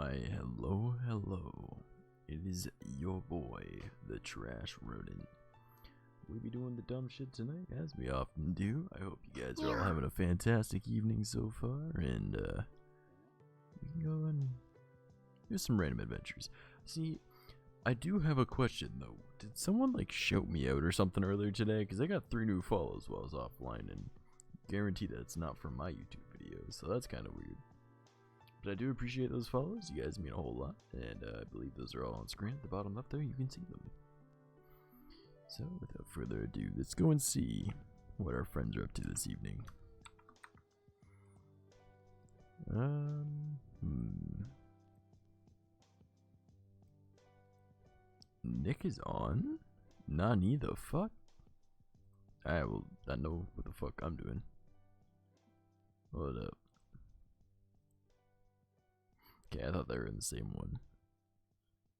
Why, hello, hello. It is your boy, the Trash Rodent. We be doing the dumb shit tonight, as we often do. I hope you guys are all having a fantastic evening so far, and we can go and do some random adventures. See, I do have a question though. Did someone like shout me out or something earlier today? Because I got 3 new follows while I was offline, and guarantee that it's not from my YouTube videos, so that's kind of weird. But I do appreciate those follows. You guys mean a whole lot, and I believe those are all on screen at the bottom left there. You can see them. So without further ado, let's go and see what our friends are up to this evening. Nick is on? Nani the fuck? Alright, well, I know what the fuck I'm doing. Hold up. Okay, I thought they were in the same one.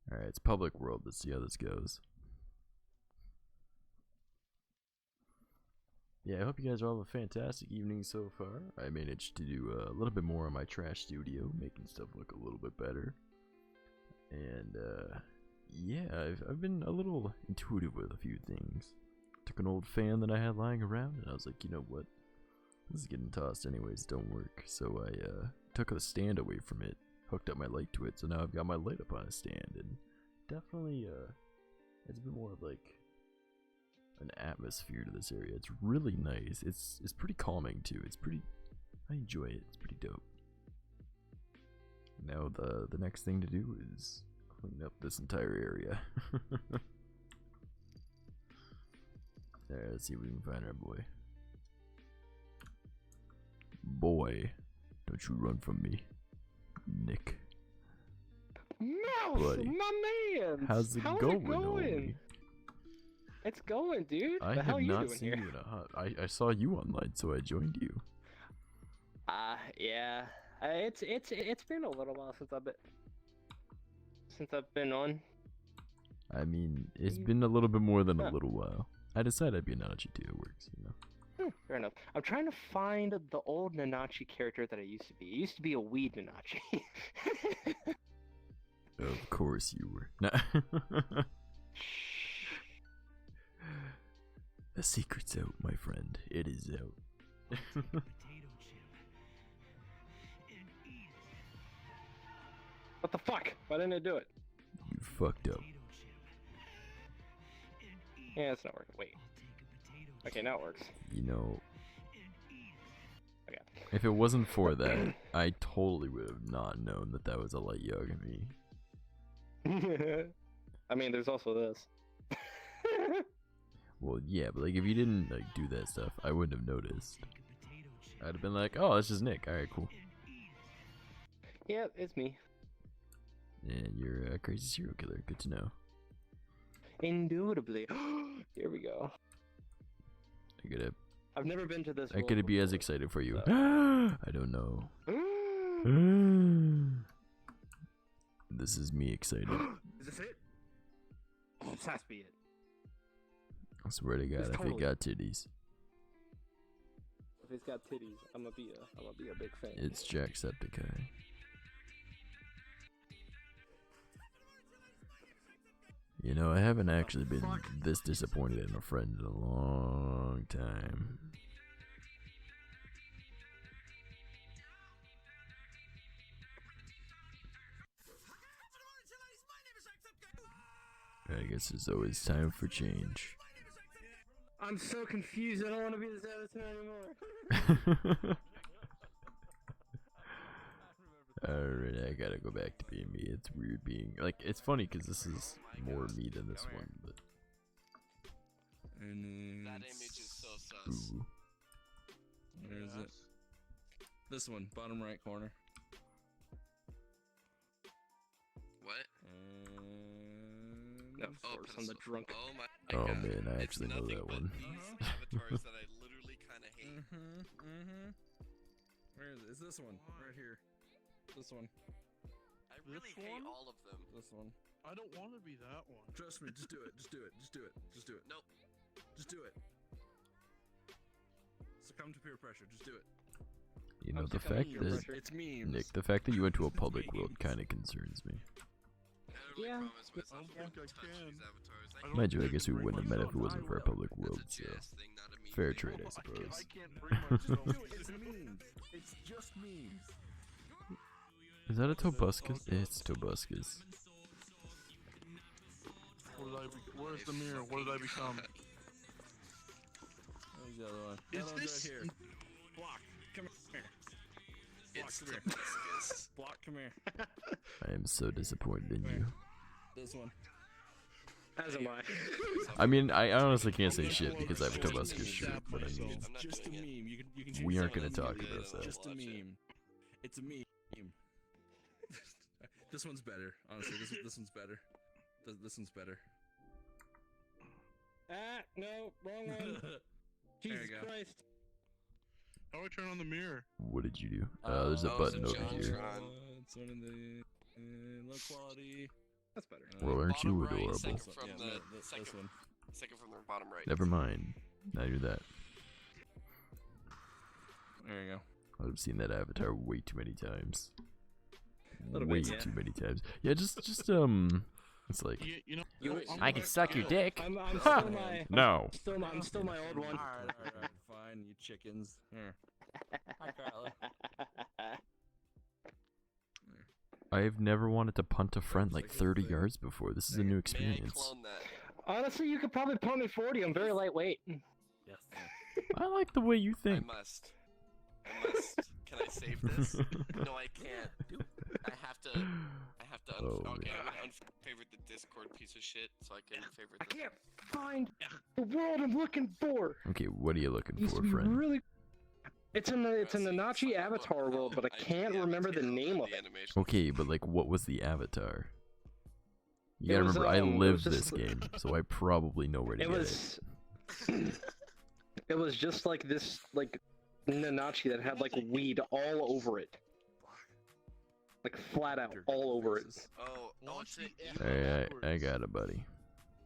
Alright, it's Public World. Let's see how this goes. Yeah, I hope you guys all have a fantastic evening so far. I managed to do a little bit more on my trash studio, making stuff look a little bit better. And, yeah, I've been a little intuitive with a few things. Took an old fan that I had lying around, and I was like, you know what? This is getting tossed anyways, don't work. So I took the stand away from it, hooked up my light to it, so now I've got my light up on a stand, and definitely it's a bit more of like an atmosphere to this area. It's really nice. It's pretty calming too. It's pretty, I enjoy it. It's pretty dope. Now the next thing to do is clean up this entire area. Alright, let's see if we can find our boy. Boy, don't you run from me, Nick. Mouse, Buddy, my man. how's it going, homie? It's going, dude. I the hell have you not doing seen here? you in a hot. I saw you online, so I joined you. Yeah. It's been a little while since I've been on. I mean, it's been a little bit more than a little while. I decided I'd be a Nanachi too. It works, you know. Fair enough. I'm trying to find the old Nanachi character that I used to be. I used to be a weed Nanachi. Of course you were. Nah. The secret's out, my friend. It is out. What the fuck? Why didn't I do it? You fucked up. Yeah, it's not working. Wait. Okay, now it works. You know, Okay. if it wasn't for that, I totally would have not known that that was a light Yagami. I mean, there's also this. Well, yeah, but like if you didn't like do that stuff, I wouldn't have noticed. I'd have been like, oh, it's just Nick. All right, cool. Yeah, it's me. And you're a crazy serial killer. Good to know. Indubitably. Here we go. I've never been to this. I could be as excited for you. So. I don't know. This is me excited. Is this it? Oh, this has to be it. I swear to God, if it got titties. If it's got titties, I'm gonna be a big fan. It's Jacksepticeye. You know, I haven't actually been this disappointed in a friend in a long time. I guess it's always time for change. I'm so confused. I don't want to be this editor anymore. Alright, I gotta go back to being me. It's weird being like, it's funny because this is more me than this one, but that image is so sus. ooh. Where is it? This one, bottom right corner. What? No, force on the drunk. Oh my Oh God. man, I actually know that one. These avatars that I literally kind of hate. Where is it? It's this one, right here. This one. I really hate all of them. This one. I don't want to be that one. Trust me, just do it. Just do it. Just do it. Just do it. Nope. Just do it. Succumb to peer pressure. Just do it. You know, I'm the sick of fact peer that pressure. It's memes. Nick, the fact that you went to a public world kind of concerns me. Yeah. Mind you, I guess we wouldn't have met if it wasn't for our public world, so fair trade, I suppose. It's memes. It's just memes. Is that a Tobuscus? It's Tobuscus. Where's the mirror? What did I become? Where's the other one? Is The other one's this- right here. Block. Come here. Block, It's come the here. biscuits. Block, come here. I am so disappointed in you. This one. As am I. I mean, I honestly can't say shit because I have a Tobuscus shirt, but I mean, It's I'm not just a doing meme. it. You can we choose aren't to gonna tell talk me about it's that. just a Watch it. meme. It's a meme. This one's better. Honestly, this one's better. This one's better. Ah, no, wrong one. There Jesus you go. Christ. How do I turn on the mirror? what did you do? There's a Oh, button it's over a here. John. It's one in the low quality. That's better. Well, aren't you Bottom right, adorable? second So, from yeah, the this second, one. second from the bottom right. Never mind. Now you're that. There you go. I've seen that avatar way too many times. Little Way bit, yeah. too many times. Yeah, just it's like You know, I can suck your dick. I'm Ha! still my. No. I'm still my old one. Alright, fine, you chickens. Here. Hi, Carly. I've never wanted to punt a friend like 30 yards before. This is a new May I experience. clone that? Honestly, you could probably punt me 40. I'm very lightweight. Yes. I like the way you think. I must. Can I save this? No, I can't. I have to. Oh, okay, man. I'm gonna unfavorite the Discord piece of shit so I can favorite I this. can't find the world I'm looking for. Okay, what are you looking It used for, to be friend? really. It's in the Nazi Avatar world, but I can't remember the name of it. Okay, but like, what was the avatar? You It gotta was, remember, I it was lived just- this game, so I probably know where to It get was. It was just like this, like Nanachi that had like weed all over it, like flat out all over it. Oh, Launch it. the it. I got it, buddy.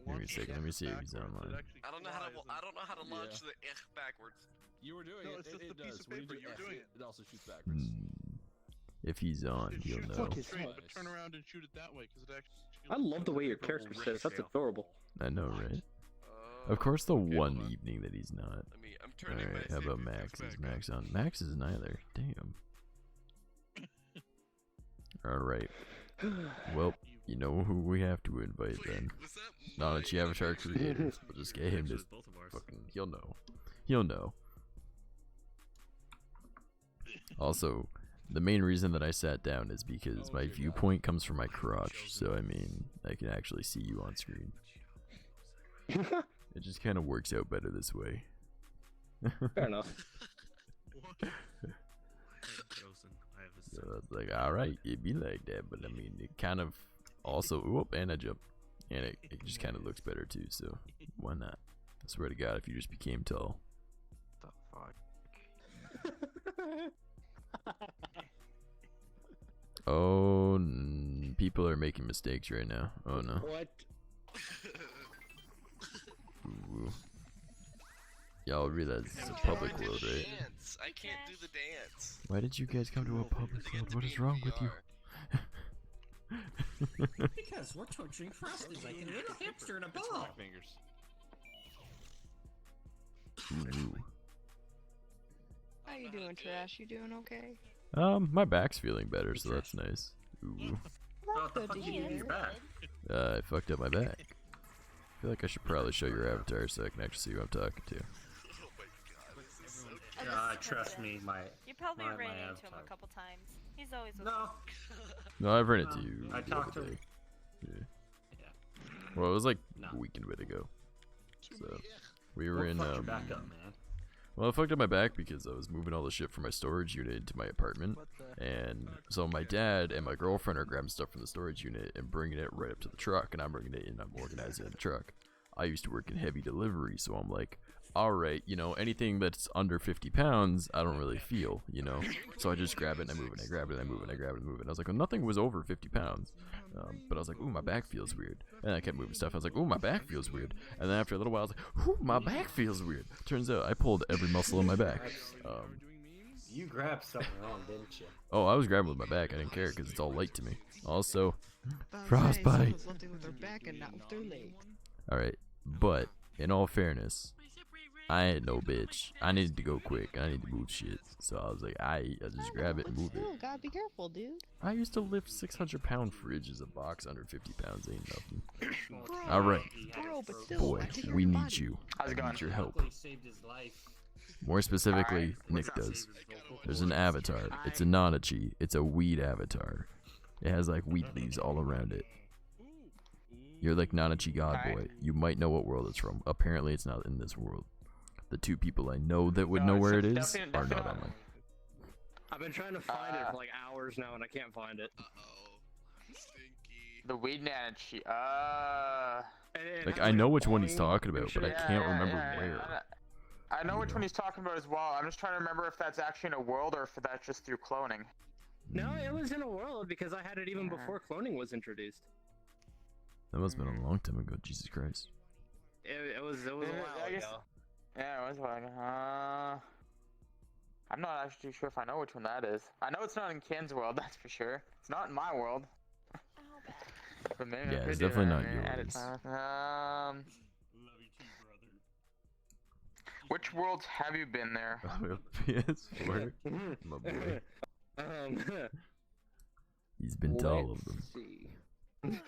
Give me a second, let me see if he's online. I don't know how to launch the backwards. You were doing No, it. it's just It a piece does. of When you paper, do you're F, doing it. It also shoots backwards. If he's on, It he'll shoots know. fucking It's straight, not. but turn around and shoot it that way, because it actually. I love the way your character says. That's adorable. I know, right? Of course, the Okay, one hold on. evening that he's not. I'm turning Alright, my how about save Max? back Is up. Max on? Max is neither. Damn. Alright. Well, you know who we have to invite then. Was that Nanachi Avatar Creators. We'll just get him to fucking. He'll know. He'll know. Also, the main reason that I sat down is because my viewpoint comes from my crotch, so I mean, I can actually see you on screen. It just kind of works out better this way. Fair enough. So it's like, alright, it'd be like that, but I mean, it kind of also, whoop, and I jump. And it just kind of looks better too, so why not? I swear to God, if you just became tall. The fuck? Oh, people are making mistakes right now. Oh no. What? Ooh. Y'all realize this is a public world, right? Dance. I can't do the dance. Why did you guys come to a public world? What is wrong with you? Because we're torturing Frosty like a little hamster in a ball. Fingers. Ooh. How you doing, Trash? You doing okay? My back's feeling better, so that's nice. Ooh. What the Good fuck to you do in hear. your back? I fucked up my back. I feel like I should probably show your avatar so I can actually see who I'm talking to. Oh my god, this is so Trust me, my You probably my ran into him avatar. a couple times. He's always with No. No, I've run into you I the talked other to day. him. Yeah. Yeah. Well, it was like No. a weekend bit ago. too So many. we were What in. fucked your back up, man? Well, I fucked up my back because I was moving all the shit from my storage unit into my apartment. And so my dad and my girlfriend are grabbing stuff from the storage unit and bringing it right up to the truck, and I'm bringing it in, I'm organizing it in the truck. I used to work in heavy delivery, so I'm like, alright, you know, anything that's under 50 pounds, I don't really feel, you know? So I just grab it and I move it, and I grab it and I move it, and I grab it and move it. And I was like, well, nothing was over 50 pounds. But I was like, ooh, my back feels weird. And I kept moving stuff. I was like, ooh, my back feels weird. And then after a little while, I was like, ooh, my back feels weird. Turns out I pulled every muscle in my back. You grabbed something wrong, didn't you? Oh, I was grabbing with my back. I didn't care because it's all light to me. Also, About frostbite. something with their back and not with their leg. Alright, but in all fairness, I ain't no bitch. I needed to go quick. I need to move shit. So I was like, I just grab it and move it. Still, gotta be careful, dude. I used to lift 600-pound fridges. A box under 50 pounds ain't nothing. Alright, Bro, but still, boy, I take your we need body. you. How's it I going? need your help. Saved his life. More specifically, Nick does. There's an avatar. It's a Nanachi. It's a weed avatar. It has like weed leaves all around it. You're like Nanachi God Boy. You might know what world it's from. Apparently, it's not in this world. The two people I know that would know where it is are not online. I've been trying to find it for like hours now, and I can't find it. The weed Nanachi. Like I know which one he's talking about, but I can't remember yeah. where. I know which one he's talking about as well. I'm just trying to remember if that's actually in a world or if that's just through cloning. No, it was in a world because I had it even before cloning was introduced. That must have been a long time ago. Jesus Christ. It was a while ago. Yeah, it was a while ago. I'm not actually sure if I know which one that is. I know it's not in Ken's world, that's for sure. It's not in my world. But maybe Yeah, I it's could do definitely that. not Maybe add it yours. to which worlds have you been there? PS4. My boy. He's been to all of them.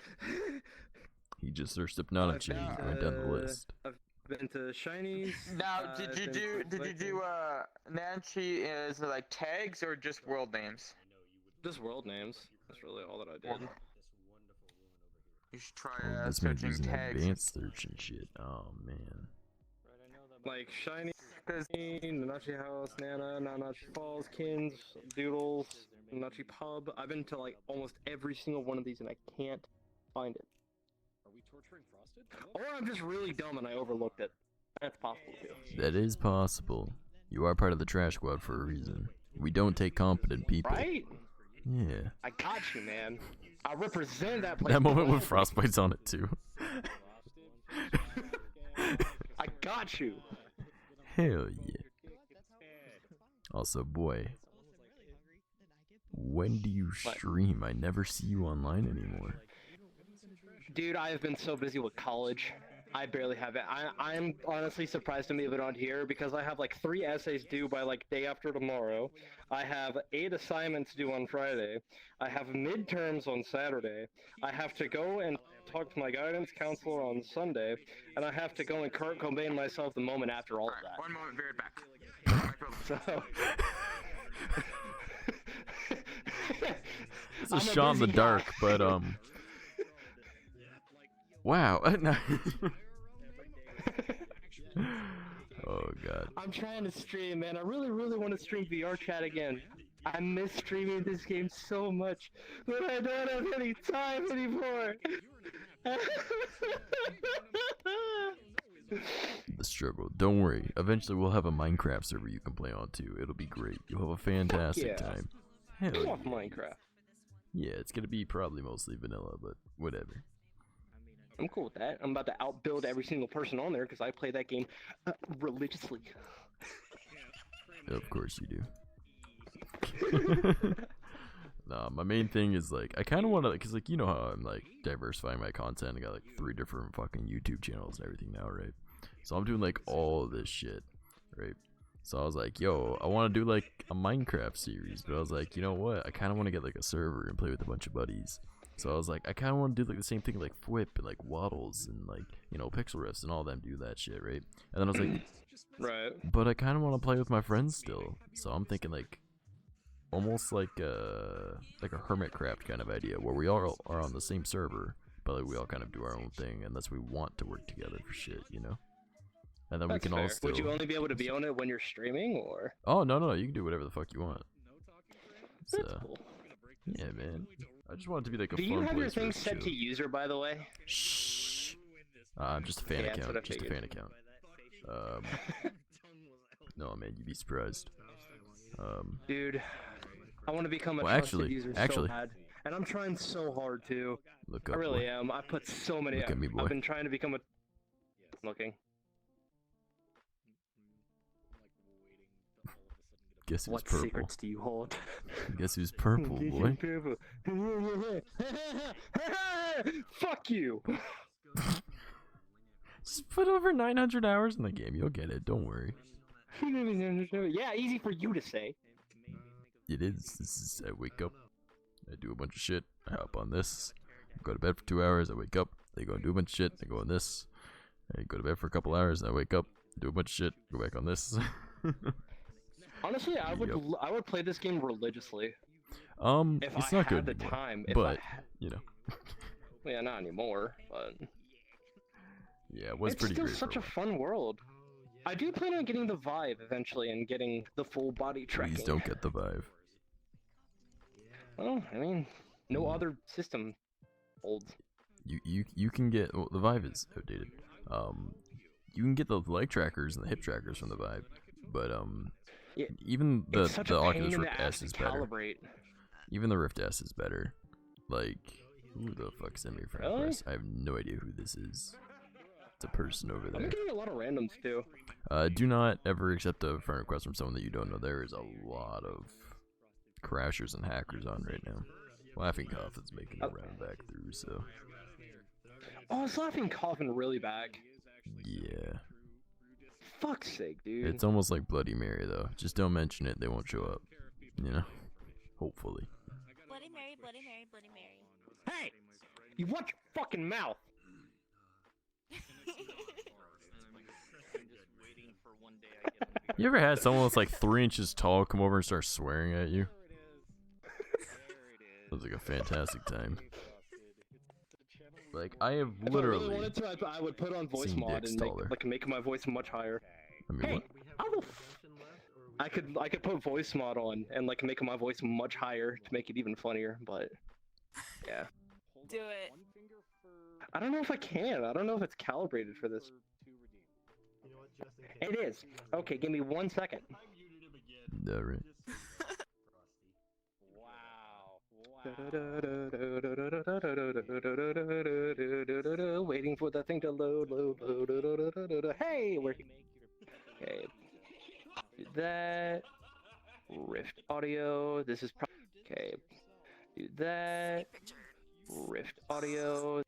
He just searched up Nanachi and went down the list. I've been to Shinies. Now, did you do Nanachi as like tags or just world names? Just world names. That's really all that I did. You should try Oh, this man's searching using tags. advanced search and shit. Oh man. Like Shiny, Nanachi House, Nana, Nanachi Falls, Kins, Doodles, Nanachi Pub. I've been to like almost every single one of these and I can't find it. Are we torturing Frosted? Or I'm just really dumb and I overlooked it. That's possible too. That is possible. You are part of the trash squad for a reason. We don't take competent people. Right? Yeah. I got you, man. I represent that place. That moment with Frostbite's on it too. I got you. Hell yeah. Also, boy, when do you stream? I never see you online anymore. Dude, I have been so busy with college. I barely have it. I'm honestly surprised to leave it on here because I have like 3 essays due by like day after tomorrow. I have 8 assignments due on Friday. I have midterms on Saturday. I have to go and talk to my guidance counselor on Sunday, and I have to go and Kurt Cobain myself the moment after all of that. One moment, be right back. So... It's a shot in the dark, but wow. Oh god. I'm trying to stream, man. I really want to stream VR chat again. I miss streaming this game so much, but I don't have any time anymore. The struggle. Don't worry. Eventually we'll have a Minecraft server you can play on too. It'll be great. You'll have a fantastic Yeah. time. Hell I yeah. love Minecraft. Yeah, it's gonna be probably mostly vanilla, but whatever. I'm cool with that. I'm about to outbuild every single person on there because I play that game religiously. Of course you do. Nah, my main thing is like I kind of want to, cause like you know how I'm like diversifying my content. I got like 3 different fucking YouTube channels and everything now, right? So I'm doing like all this shit, right? So I was like, yo, I want to do like a Minecraft series, but I was like, you know what? I kind of want to get like a server and play with a bunch of buddies. So I was like, I kind of want to do like the same thing like Fwip and like Waddles and like, you know, Pixel Riffs and all them do that shit, right? And then I was like, right. but I kind of want to play with my friends still. So I'm thinking like almost like a Hermitcraft kind of idea where we all are on the same server, but like we all kind of do our own thing unless we want to work together for shit, you know? And then That's we can fair. all still... Would you only be able to be on it when you're streaming, or? Oh, no, you can do whatever the fuck you want. So, That's cool. yeah, man. I just want it to be like a Do fun you have your place where thing it's set chill. to user, by the way? Shh. Just a fan Yeah, that's what I account. Just a figured. fan account. No, man, you'd be surprised. Dude, I want to become a Well, trusted actually- user so bad. And I'm trying so hard to. Look I up, really boy. am. I put so many. Look at me, boy. I've been trying to become a. Looking. Guess who's What purple? secrets do you hold? Guess who's purple, boy? Fuck you! Just put over 900 hours in the game. You'll get it. Don't worry. Yeah, easy for you to say. It is. This is. I wake up. I do a bunch of shit. I hop on this. Go to bed for 2 hours. I wake up. I go and do a bunch of shit. I go on this. I go to bed for a couple hours. I wake up. Do a bunch of shit. Go back on this. Honestly, I would play this game religiously. If it's I not had good the anymore, time. but you know. Well, yeah, not anymore. But yeah, it was it's pretty still great. such a fun world. I do plan on getting the Vive eventually and getting the full body tracking. Please don't get the Vive. Well, I mean, no other system holds. You can get the Vive is outdated. You can get the leg trackers and the hip trackers from the Vive, but Yeah, even the it's such a pain Oculus in Rift the ass S to is better. calibrate. Even the Rift S is better. Like, who the fuck sent me a friend Really? request? I have no idea who this is. It's a person over I'm there. getting a lot of randoms too. Do not ever accept a friend request from someone that you don't know. There is a lot of crashers and hackers on right now. Laughing Cough is making a round back through, so Oh, is Laughing Coffin really back? yeah. Fuck's sake, dude. It's almost like Bloody Mary though. Just don't mention it; they won't show up. You know, hopefully. Bloody Mary, Bloody Mary, Bloody Mary. Hey! You watch your fucking mouth! You ever had someone that's like 3 inches tall come over and start swearing at you? It was like a fantastic time. Like I have If literally. I really wanted to, I would put on voice seen mod dicks and taller. make my voice much higher. I mean, Hey, what? how the I could put voice mod on and like make my voice much higher to make it even funnier, but yeah. Do it. I don't know if I can. I don't know if it's calibrated for this. It is. Okay, give me 1 second. Yeah, right. Waiting for the thing to load. Hey, we're okay. Do that. Rift audio. This is okay. Do that. Rift audio.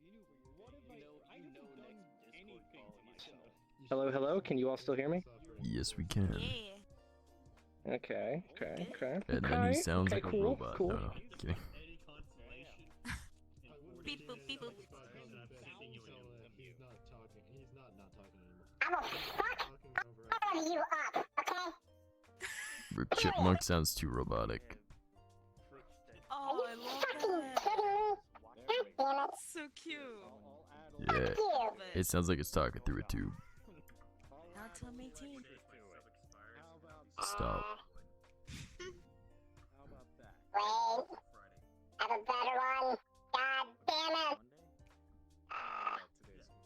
Hello, hello. Can you all still hear me? Yes, we can. Yeah. Okay. And then he sounds like cool, a robot. cool. No, kidding. Beep boop, beep boop. I'm a fuck all of you up, okay? Rip Chipmunk sounds too robotic. Oh, I love Fucking that. kidding me? God damn it. So cute. Yeah, You. it sounds like it's talking through a tube. Not till I'm 18. Stop. Wait. I have a better one. God damn it.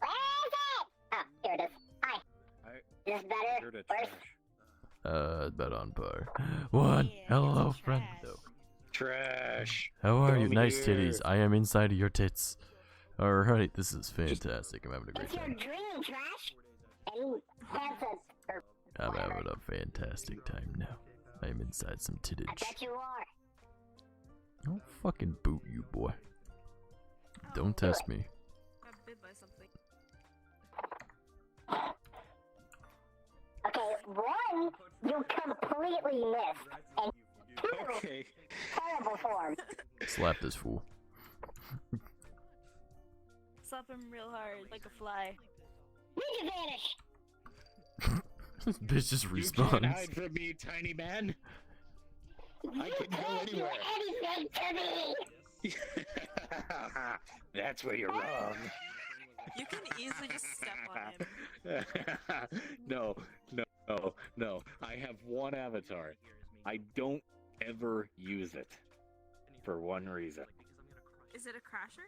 Where is it? Oh, here it is. Hi. Is this better? Worse? About on par. One. Yeah, Hello, it's friend. trash. No. Trash. How are you? Come Nice here. titties. I am inside of your tits. Alright, this is fantastic. I'm having a great It's your time. dream, Trash. And that's a... or I'm whatever. having a fantastic time now. I am inside some I tittage. bet you are. Don't fucking boot you, boy. Don't test me. Got bit by something. Okay, one, you completely missed. And two, Okay. terrible form. Slap this fool. Slap him real hard, like a fly. Ninja vanish. This bitch just You can't respawns. hide from me, tiny man. I You can go can't do anywhere. anything to me. That's where you're wrong. You can easily just step on him. No. I have one avatar. I don't ever use it. For one reason. Is it a crasher?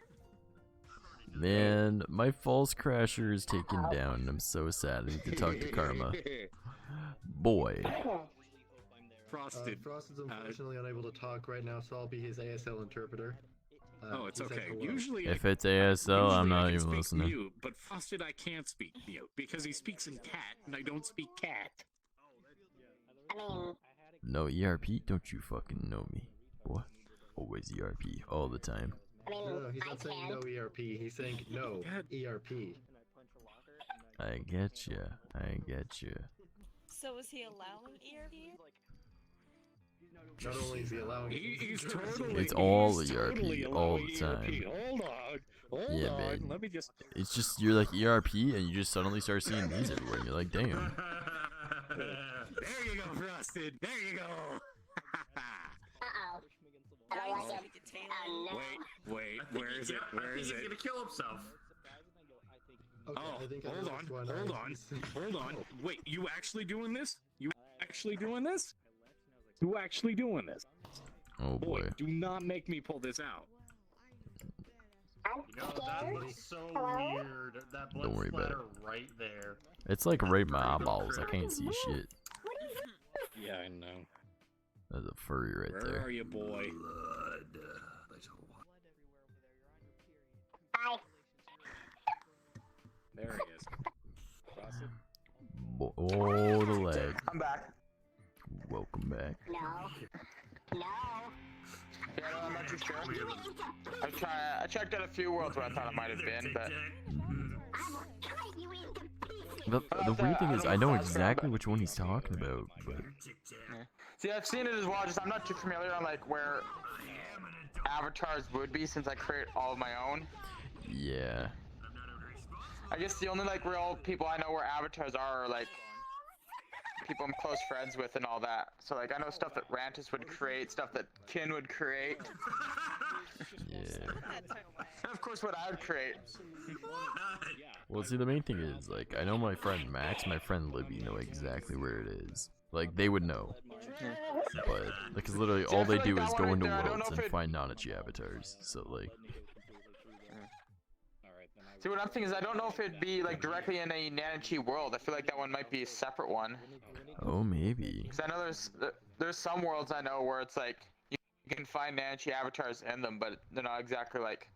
Man, my false crasher is taken down and I'm so sad. I need to talk to Karma. Boy. Frosted. Frosted's unfortunately unable to talk right now, so I'll be his ASL interpreter. Oh, it's he said okay. hello. Usually, If it's ASL, I'm usually I not can even speak listening. Mute, but Frosted, I can't speak mute because he speaks in cat, and I don't speak cat. I mean, No ERP? Don't you fucking know me, boy. Always ERP, all the time. I mean, No, he's not saying no ERP. He's saying no ERP. I get ya. I get ya. So is he allowing ERP? Not only is he allowing He's totally. It's all he's ERP totally all allowing the time. ERP. Hold on. Hold Yeah, on. man. Let me just. It's just you're like ERP, and you just suddenly start seeing these everywhere, and you're like, damn. There you go, Frosted. There you go. Uh-oh. I don't like it. Oh, no. Wait. Where is it? Where is it? He's gonna kill himself. Okay, Oh, I think I hold know on, which one hold I- on, hold on. Wait, you actually doing this? You actually doing this? You actually doing this? Oh boy. Boy, do not make me pull this out. I'm You know, that scared. looks so Hello? weird. That blood Don't worry about splatter right there. It's like right in my eyeballs. I can't see shit. Yeah, I know. That's a furry right Where there. are you, boy? Bye. There he is. Frosted. Oh, the leg. I'm back. Welcome back. No. No. Yeah, no, I'm not too sure. I checked out a few worlds where I thought it might have been, but I will cut you into pieces. The weird thing is, I know exactly which one he's talking about, but see, I've seen it as well. Just I'm not too familiar on like where avatars would be since I create all of my own. yeah. I guess the only like real people I know where avatars are like people I'm close friends with and all that. So like I know stuff that Rantis would create, stuff that Kin would create, Yeah. and of course what I would create. Well, see, the main thing is, like, I know my friend Max, my friend Libby know exactly where it is. Like, they would know. But, because literally See, I all they feel like do that is one go right into there, I don't know worlds if and it- find Nanachi avatars. So, like, See, what I'm thinking is I don't know if it'd be like directly in a Nanachi world. I feel like that one might be a separate one. oh, maybe. Cause I know there's some worlds I know where it's like you can find Nanachi avatars in them, but they're not exactly like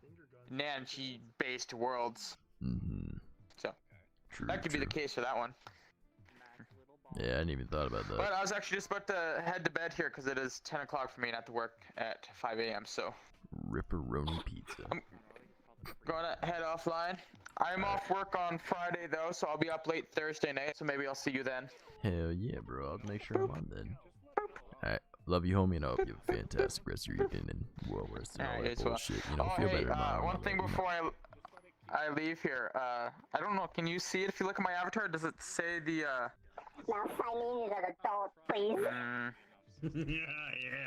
Nanachi based worlds. Mm-hmm. So True, that could be the true. case for that one. Yeah, I hadn't even thought about But that. I was actually just about to head to bed here because it is 10 o'clock for me and I have to work at 5 a.m. So Ripperoni pizza. gonna head offline. I'm off work on Friday though, so I'll be up late Thursday night. So maybe I'll see you then. Hell yeah, bro. I'll make sure I'm on then. Alright. Love you, homie, and I hope you have a fantastic rest of your evening and well rested and all Alright, that so, bullshit. You know, oh, feel hey, better tomorrow. one and thing all that, you know. before I leave here. I don't know. Can you see it if you look at my avatar? Does it say the Now sign me as an adult, please. Yeah.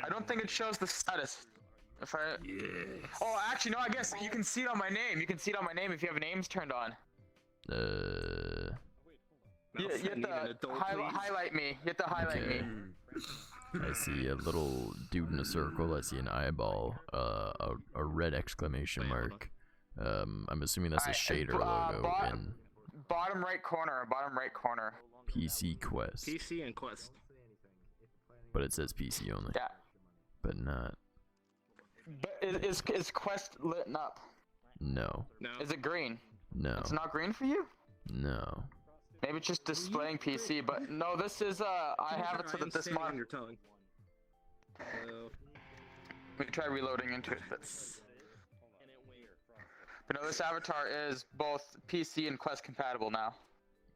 I don't think it shows the status. If I. Oh, actually, no. I guess you can see it on my name. You can see it on my name if you have names turned on. You have to highlight me. You have to highlight Okay. me. I see a little dude in a circle. I see an eyeball. A red exclamation mark. I'm assuming that's a shader logo in Bottom right corner. Bottom right corner. PC Quest. PC and Quest. But it says PC only. Yeah. But not. But is Quest lit up? No. No. Is it green? No. It's not green for you? No. Maybe it's just displaying PC, but no, this is I have it so that this on mod. your tongue. We try reloading into it, but no, this avatar is both PC and Quest compatible now.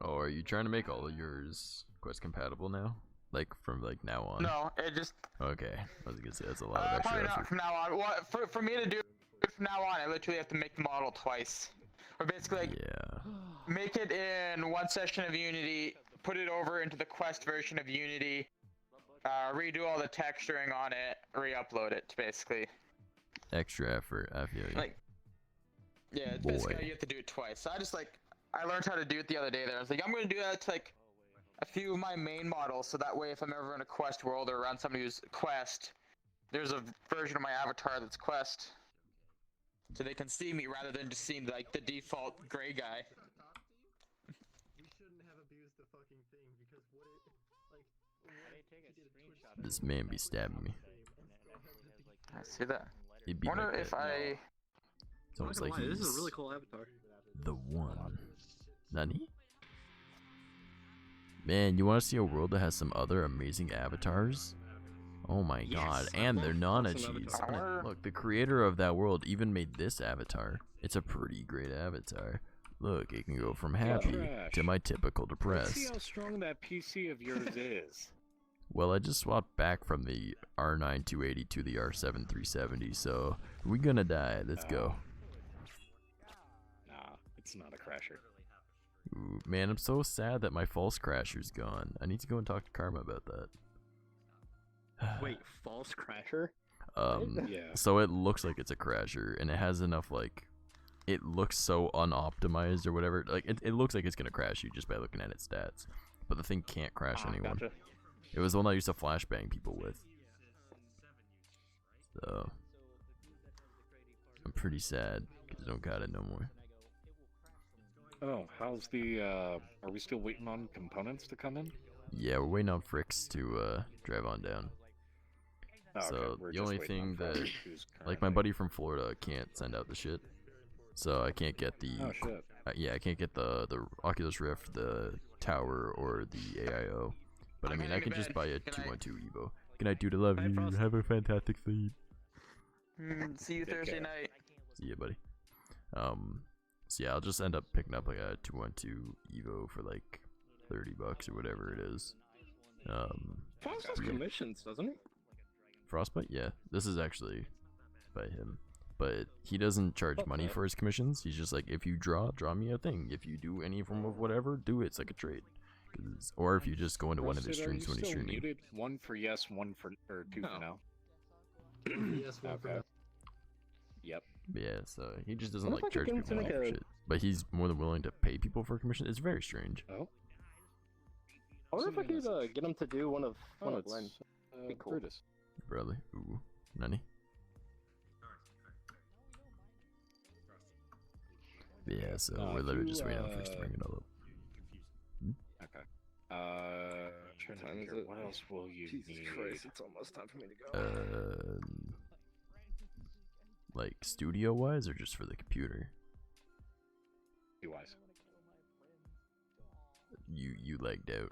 Oh, are you trying to make all of yours Quest compatible now? Like from like now on? No, it just. Okay. I was gonna say that's a lot of extra Probably effort. not from now on. Well, for me to do it from now on, I literally have to make the model twice. Or basically like Yeah. make it in one session of Unity, put it over into the Quest version of Unity, redo all the texturing on it, re-upload it, basically. Extra effort. I feel you. Like, yeah, it's basically you have to do it twice. So I learned how to do it the other day there. I was like, I'm gonna do that to like a few of my main models, so that way if I'm ever in a Quest world or around somebody who's Quest, there's a version of my avatar that's Quest. So they can see me rather than just seeing like the default gray guy. We shouldn't have abused the fucking thing because what This man be stabbing me. I see that. He beat Wonder my if cat. I. It's almost like This is he's a really cool avatar. the one. Nani? Man, you want to see a world that has some other amazing avatars? Oh my god, and they're non-Achis. Look, the creator of that world even made this avatar. It's a pretty great avatar. Look, it can go from happy to my typical Let's see depressed. how strong that PC of yours is. Well, I just swapped back from the R9 280 to the R7 370, so we're gonna die. Let's go. Nah, it's not a crasher. Ooh, man, I'm so sad that my false crasher's gone. I need to go and talk to Karma about that. Wait, false crasher? Yeah. So it looks like it's a crasher, and it has enough, like, it looks so unoptimized or whatever. Like, it looks like it's gonna crash you just by looking at its stats. But the thing can't crash anyone. Gotcha. It was the one I used to flashbang people with. So, I'm pretty sad, because I don't got it no more. Oh, how's the, are we still waiting on components to come in? Yeah, we're waiting on Fricks to, drive on down. Oh, okay. So, We're the just only waiting thing on that, Friday, who's like, my currently- buddy from Florida can't send out the shit. So, I can't get the, Oh, shit. yeah, I can't get the Oculus Rift, the Tower, or the AIO. But I mean, I can just buy a 212 Evo. Good night, dude. I love you. Frost. Have a fantastic sleep. See you Take Thursday care. night. See ya, buddy. So yeah, I'll just end up picking up like a 212 Evo for like $30 or whatever it is. Fox has Yeah. commissions, doesn't he? Frostbite? Yeah, this is actually by him. But he doesn't charge money Okay. for his commissions. He's just like, if you draw me a thing. If you do any form of whatever, do it. It's like a trade. Or if you just go into one of his Roasted, are streams you when he's still streaming. muted? One for yes, one for, or two for no. Yes, one for Okay. now. Yep. But yeah, so he just doesn't What if like I could charge get him to people make for a- shit. But he's more than willing to pay people for commission. It's very strange. Oh. I wonder if I could get him to do one of Oh, Glenn. it's, Be cool. Brutus. Bradley. Ooh. Nani? Yeah, so we're if literally you, just waiting on Fix to bring it all up. Okay. Trying to time is figure it? what else will you Jesus need? Christ, it's almost time for me to go. Like studio wise or just for the computer? Wise. You lagged out.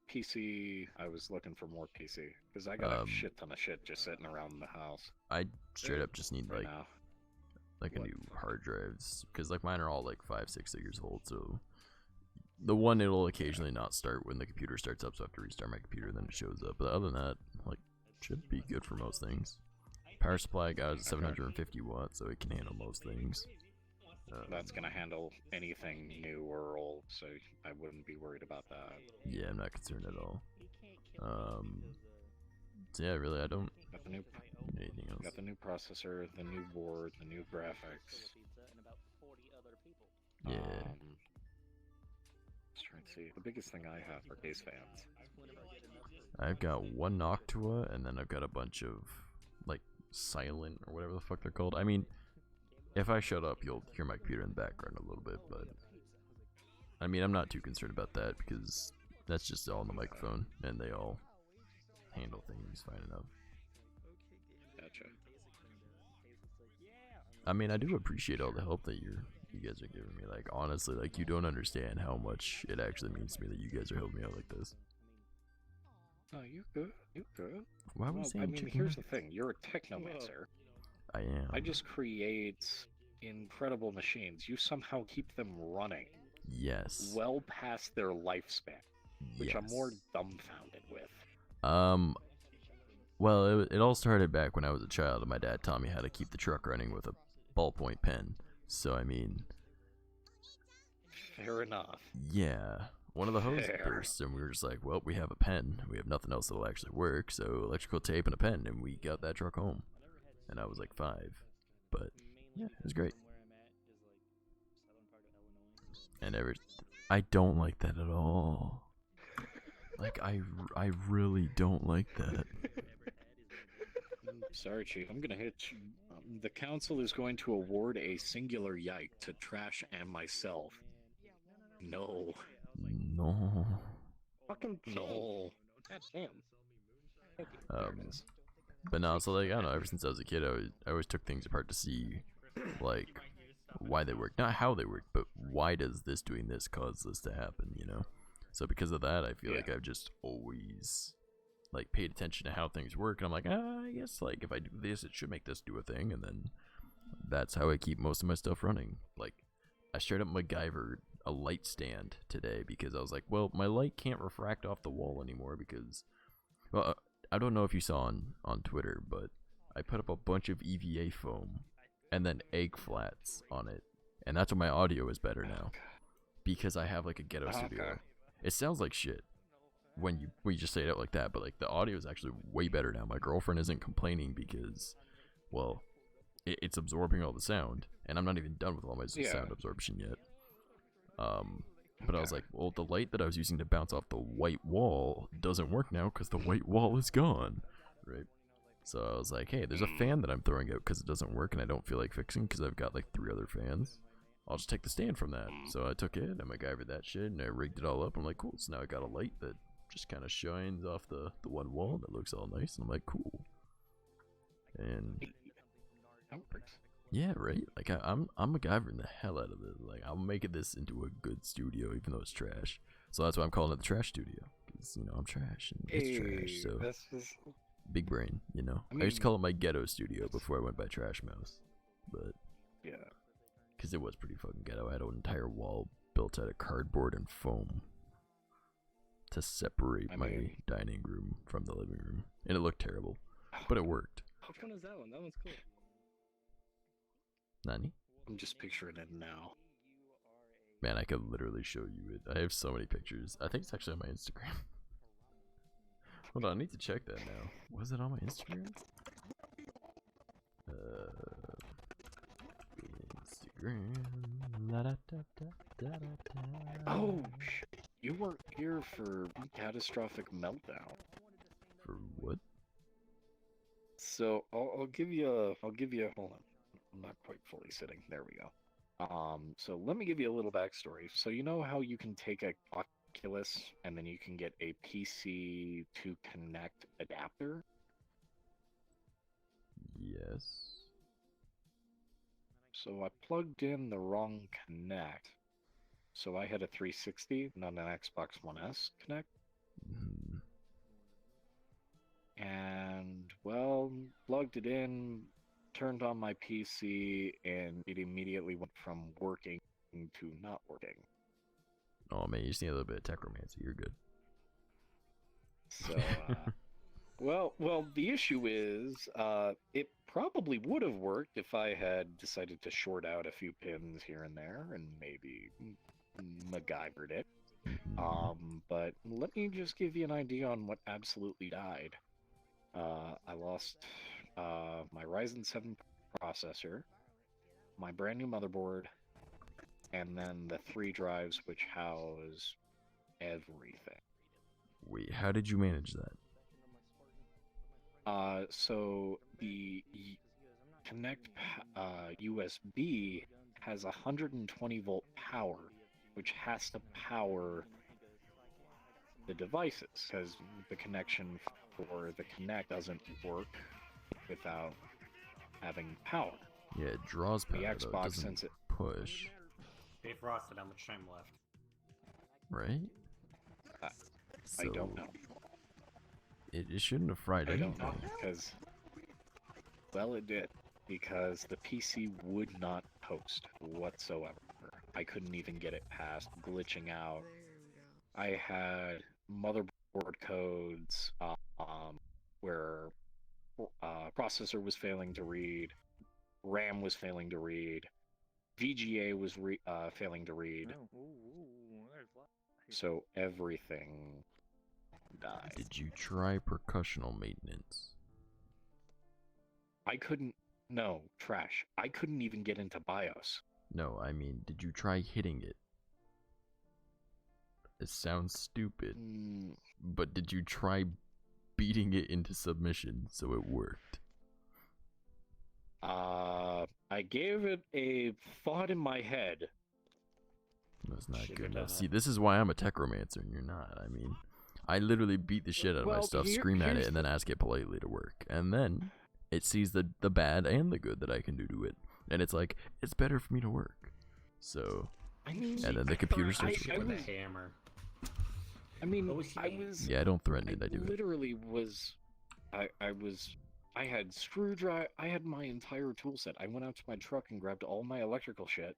PC. I was looking for more PC because I got a Um, shit ton of shit just sitting around the house I straight up just need right like now. a What? new hard drives because like mine are all like 5-6 years old, so the one it'll occasionally not start when the computer starts up, so I have to restart my computer and then it shows up. But other than that, like, should be good for most things. Power supply I got is 750 watts, so it can handle most things. That's gonna handle anything new or old, so I wouldn't be worried about that. Yeah, I'm not concerned at all. So yeah, really, I don't Got the new, need anything else. got the new processor, the new board, the new graphics. Yeah. Let's try and see. The biggest thing I have are case fans. I've got one Noctua, and then I've got a bunch of, like, silent, or whatever the fuck they're called. I mean, if I shut up, you'll hear my computer in the background a little bit, but... I mean, I'm not too concerned about that, because that's just all on the microphone, and they all handle things fine enough. Gotcha. I mean, I do appreciate all the help that you guys are giving me. Like, honestly, like, you don't understand how much it actually means to me that you guys are helping me out like this. Oh, you good? You good? Why are we Well, saying I mean, chicken here's the nuggets? thing. You're a technomancer. I am. I just create incredible machines. You somehow keep them running Yes. well past their lifespan, which I'm more Yes. dumbfounded with. Well, it all started back when I was a child, and my dad taught me how to keep the truck running with a ballpoint pen. So, I mean, Fair enough. yeah. One of the hoses Fair. burst, and we were just like, well, we have a pen. We have nothing else that'll actually work, so electrical tape and a pen, and we got that truck home. And I was like 5. But, yeah, it was great. And I don't like that at all. Like, I really don't like that. Sorry, Chief. I'm gonna hit you. The council is going to award a singular yike to Trash and myself. No. No. Fucking No. God damn. Thank you. But no, so like, I don't know, ever since I was a kid, I always took things apart to see, like, why they work. Not how they work, but why does this doing this cause this to happen, you know? So because of that, I feel like I've just always like paid attention to how things work, and I'm like, I guess like if I do this, it should make this do a thing, and then that's how I keep most of my stuff running. Like, I straight up MacGyvered a light stand today because I was like, well, my light can't refract off the wall anymore because, well, I don't know if you saw on Twitter, but I put up a bunch of EVA foam and then egg flats on it, and that's why my audio is better now because I have like a ghetto studio. It sounds like shit when you just say it out like that, but like the audio is actually way better now. My girlfriend isn't complaining because, well, it's absorbing all the sound, and I'm not even done with all my sound absorption yet. But I was like, well, the light that I was using to bounce off the white wall doesn't work now because the white wall is gone, right? So I was like, hey, there's a fan that I'm throwing out because it doesn't work and I don't feel like fixing because I've got like 3 other fans. I'll just take the stand from that. So I took it and I MacGyvered that shit and I rigged it all up. I'm like, cool. So now I got a light that just kind of shines off the one wall and it looks all nice. And I'm like, cool. And yeah, right. Like I'm MacGyvering the hell out of this. Like I'm making this into a good studio, even though it's trash. So that's why I'm calling it the trash studio, because you know I'm trash and it's trash. So big brain, you know. I used to call it my ghetto studio before I went by Trash Mouse, but because it was pretty fucking ghetto. I had an entire wall built out of cardboard and foam to separate my dining room from the living room, and it looked terrible, but it worked. Which one is that one? That one's cool. Nani? I'm just picturing it now. Man, I could literally show you it. I have so many pictures. I think it's actually on my Instagram. Hold on, I need to check that now. Was it on my Instagram? Instagram. Oh, shit. You weren't here for Catastrophic Meltdown. For what? So I'll give you hold on. I'm not quite fully sitting. There we go. So let me give you a little backstory. So you know how you can take a Oculus and then you can get a PC to connect adapter? Yes. So I plugged in the wrong Connect. So I had a 360, not an Xbox One S Connect. And, well, plugged it in, turned on my PC, and it immediately went from working to not working. Oh man, you just need a little bit of techromancy. You're good. So, well, the issue is, it probably would have worked if I had decided to short out a few pins here and there, and maybe MacGyvered it. But let me just give you an idea on what absolutely died. I lost my Ryzen 7 processor, my brand new motherboard, and then the 3 drives which house everything. Wait, how did you manage that? So the Connect USB has 120 volt power, which has to power the devices, because the connection for the Connect doesn't work without having power. Yeah, it draws power. The Xbox, since it push. Dave Frosted, how much time left? Right? I don't know. It shouldn't have fried anything. I don't know, because, well, it did, because the PC would not host whatsoever. I couldn't even get it past glitching out. I had motherboard codes where processor was failing to read, RAM was failing to read, VGA was failing to read. So everything died. Did you try percussional maintenance? I couldn't. No, trash. I couldn't even get into BIOS. No, I mean, did you try hitting it? It sounds stupid, but did you try beating it into submission so it worked? I gave it a thought in my head. That's not good enough. See, this is why I'm a techromancer and you're not. I mean, I literally beat the shit out of my stuff, scream at it, and then ask it politely to work. And then it sees the bad and the good that I can do to it. And it's like, it's better for me to work. So, I mean, and then the computer starts with a hammer. I mean, Yeah, I don't threaten it. I do it. literally was, I had screwdriver. I had my entire tool set. I went out to my truck and grabbed all my electrical shit,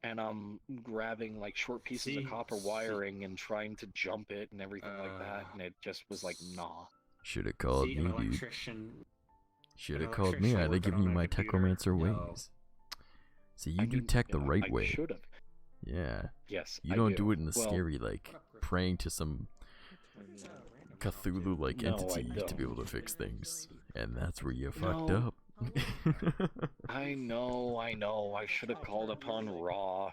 and I'm grabbing like short pieces of copper wiring and trying to jump it and everything like that, and it just was like, nah. Should have called me, dude. Should have called me. I'd have given you my technomancer ways. See, you do tech the right way. Should have. Yeah. Yes. You don't do it in the scary, like praying to some Cthulhu-like entity to be able to fix things, and that's where you fucked up. I know. I should have called upon Raw,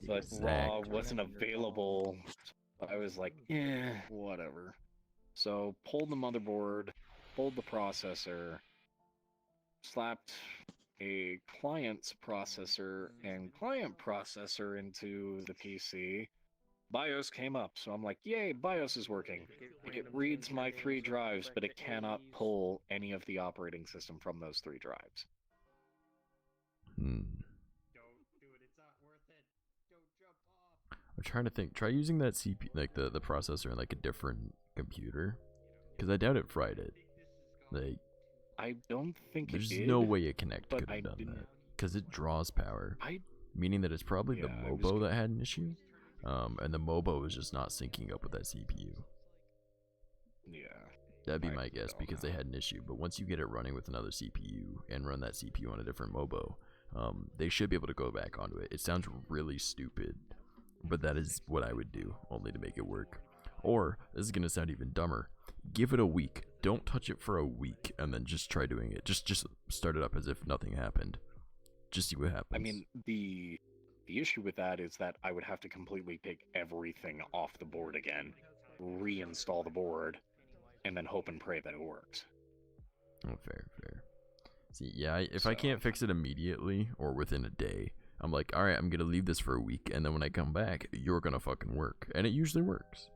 but Raw wasn't available. I was like, whatever. So pulled the motherboard, pulled the processor, slapped a client's processor and client processor into the PC. BIOS came up, so I'm like, yay, BIOS is working. It reads my 3 drives, but it cannot pull any of the operating system from those 3 drives. I'm trying to think. Try using that CPU, like the processor in like a different computer, because I doubt it fried it. Like, I don't think there's it did, no way a Connect but could have I done didn't- that, because it draws power. Meaning that it's probably the MOBO that had an issue. And the MOBO is just not syncing up with that CPU. Yeah. That'd be my guess, because they had an issue. But once you get it running with another CPU and run that CPU on a different MOBO, they should be able to go back onto it. It sounds really stupid, but that is what I would do, only to make it work. Or, this is going to sound even dumber, give it a week. Don't touch it for a week, and then just try doing it. Just start it up as if nothing happened. Just see what happens. I mean, the issue with that is that I would have to completely take everything off the board again, reinstall the board, and then hope and pray that it works. Oh, fair. See, yeah, if I can't fix it immediately or within a day, I'm like, alright, I'm gonna leave this for a week, and then when I come back, you're gonna fucking work. And it usually works.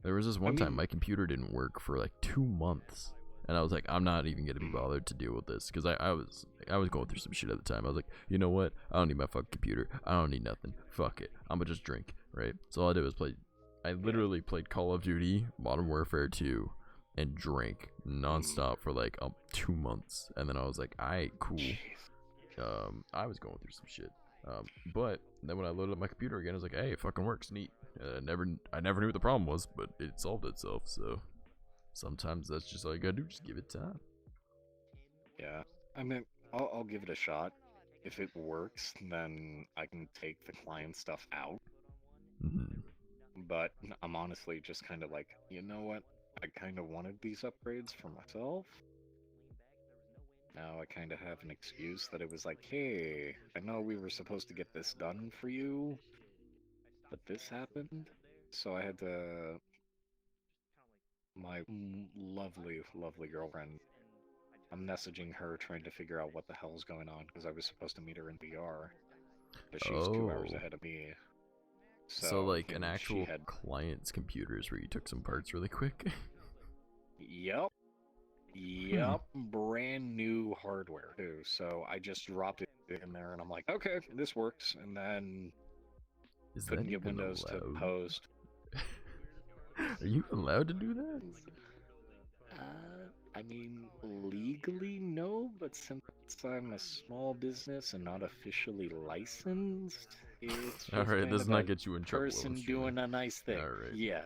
There was this one time my computer didn't work for like 2 months. And I was like, I'm not even gonna be bothered to deal with this, because I was going through some shit at the time. I was like, you know what? I don't need my fucking computer. I don't need nothing. Fuck it. I'm gonna just drink, right? So all I did was play. I literally played Call of Duty, Modern Warfare 2, and drank nonstop for like 2 months. And then I was like, alright, cool. I was going through some shit. But then when I loaded up my computer again, I was like, hey, it fucking works, neat. I never knew what the problem was, but it solved itself. So. Sometimes that's just all you gotta do, just give it time. Yeah, I mean, I'll give it a shot. If it works, then I can take the client stuff out. But I'm honestly just kind of like, you know what? I kind of wanted these upgrades for myself. Now I kind of have an excuse that it was like, hey, I know we were supposed to get this done for you, but this happened, so I had to... My lovely girlfriend, I'm messaging her trying to figure out what the hell's going on, because I was supposed to meet her in VR, but she's 2 hours ahead of me. So like an actual client's computers where you took some parts really quick? Yep, brand new hardware too, so I just dropped it in there and I'm like, okay, this works, and then couldn't get Windows to post. Are you allowed to do that? I mean, legally no, but since I'm a small business and not officially licensed, it's alright, does not get you in trouble. Person doing a nice thing. Alright. Yeah,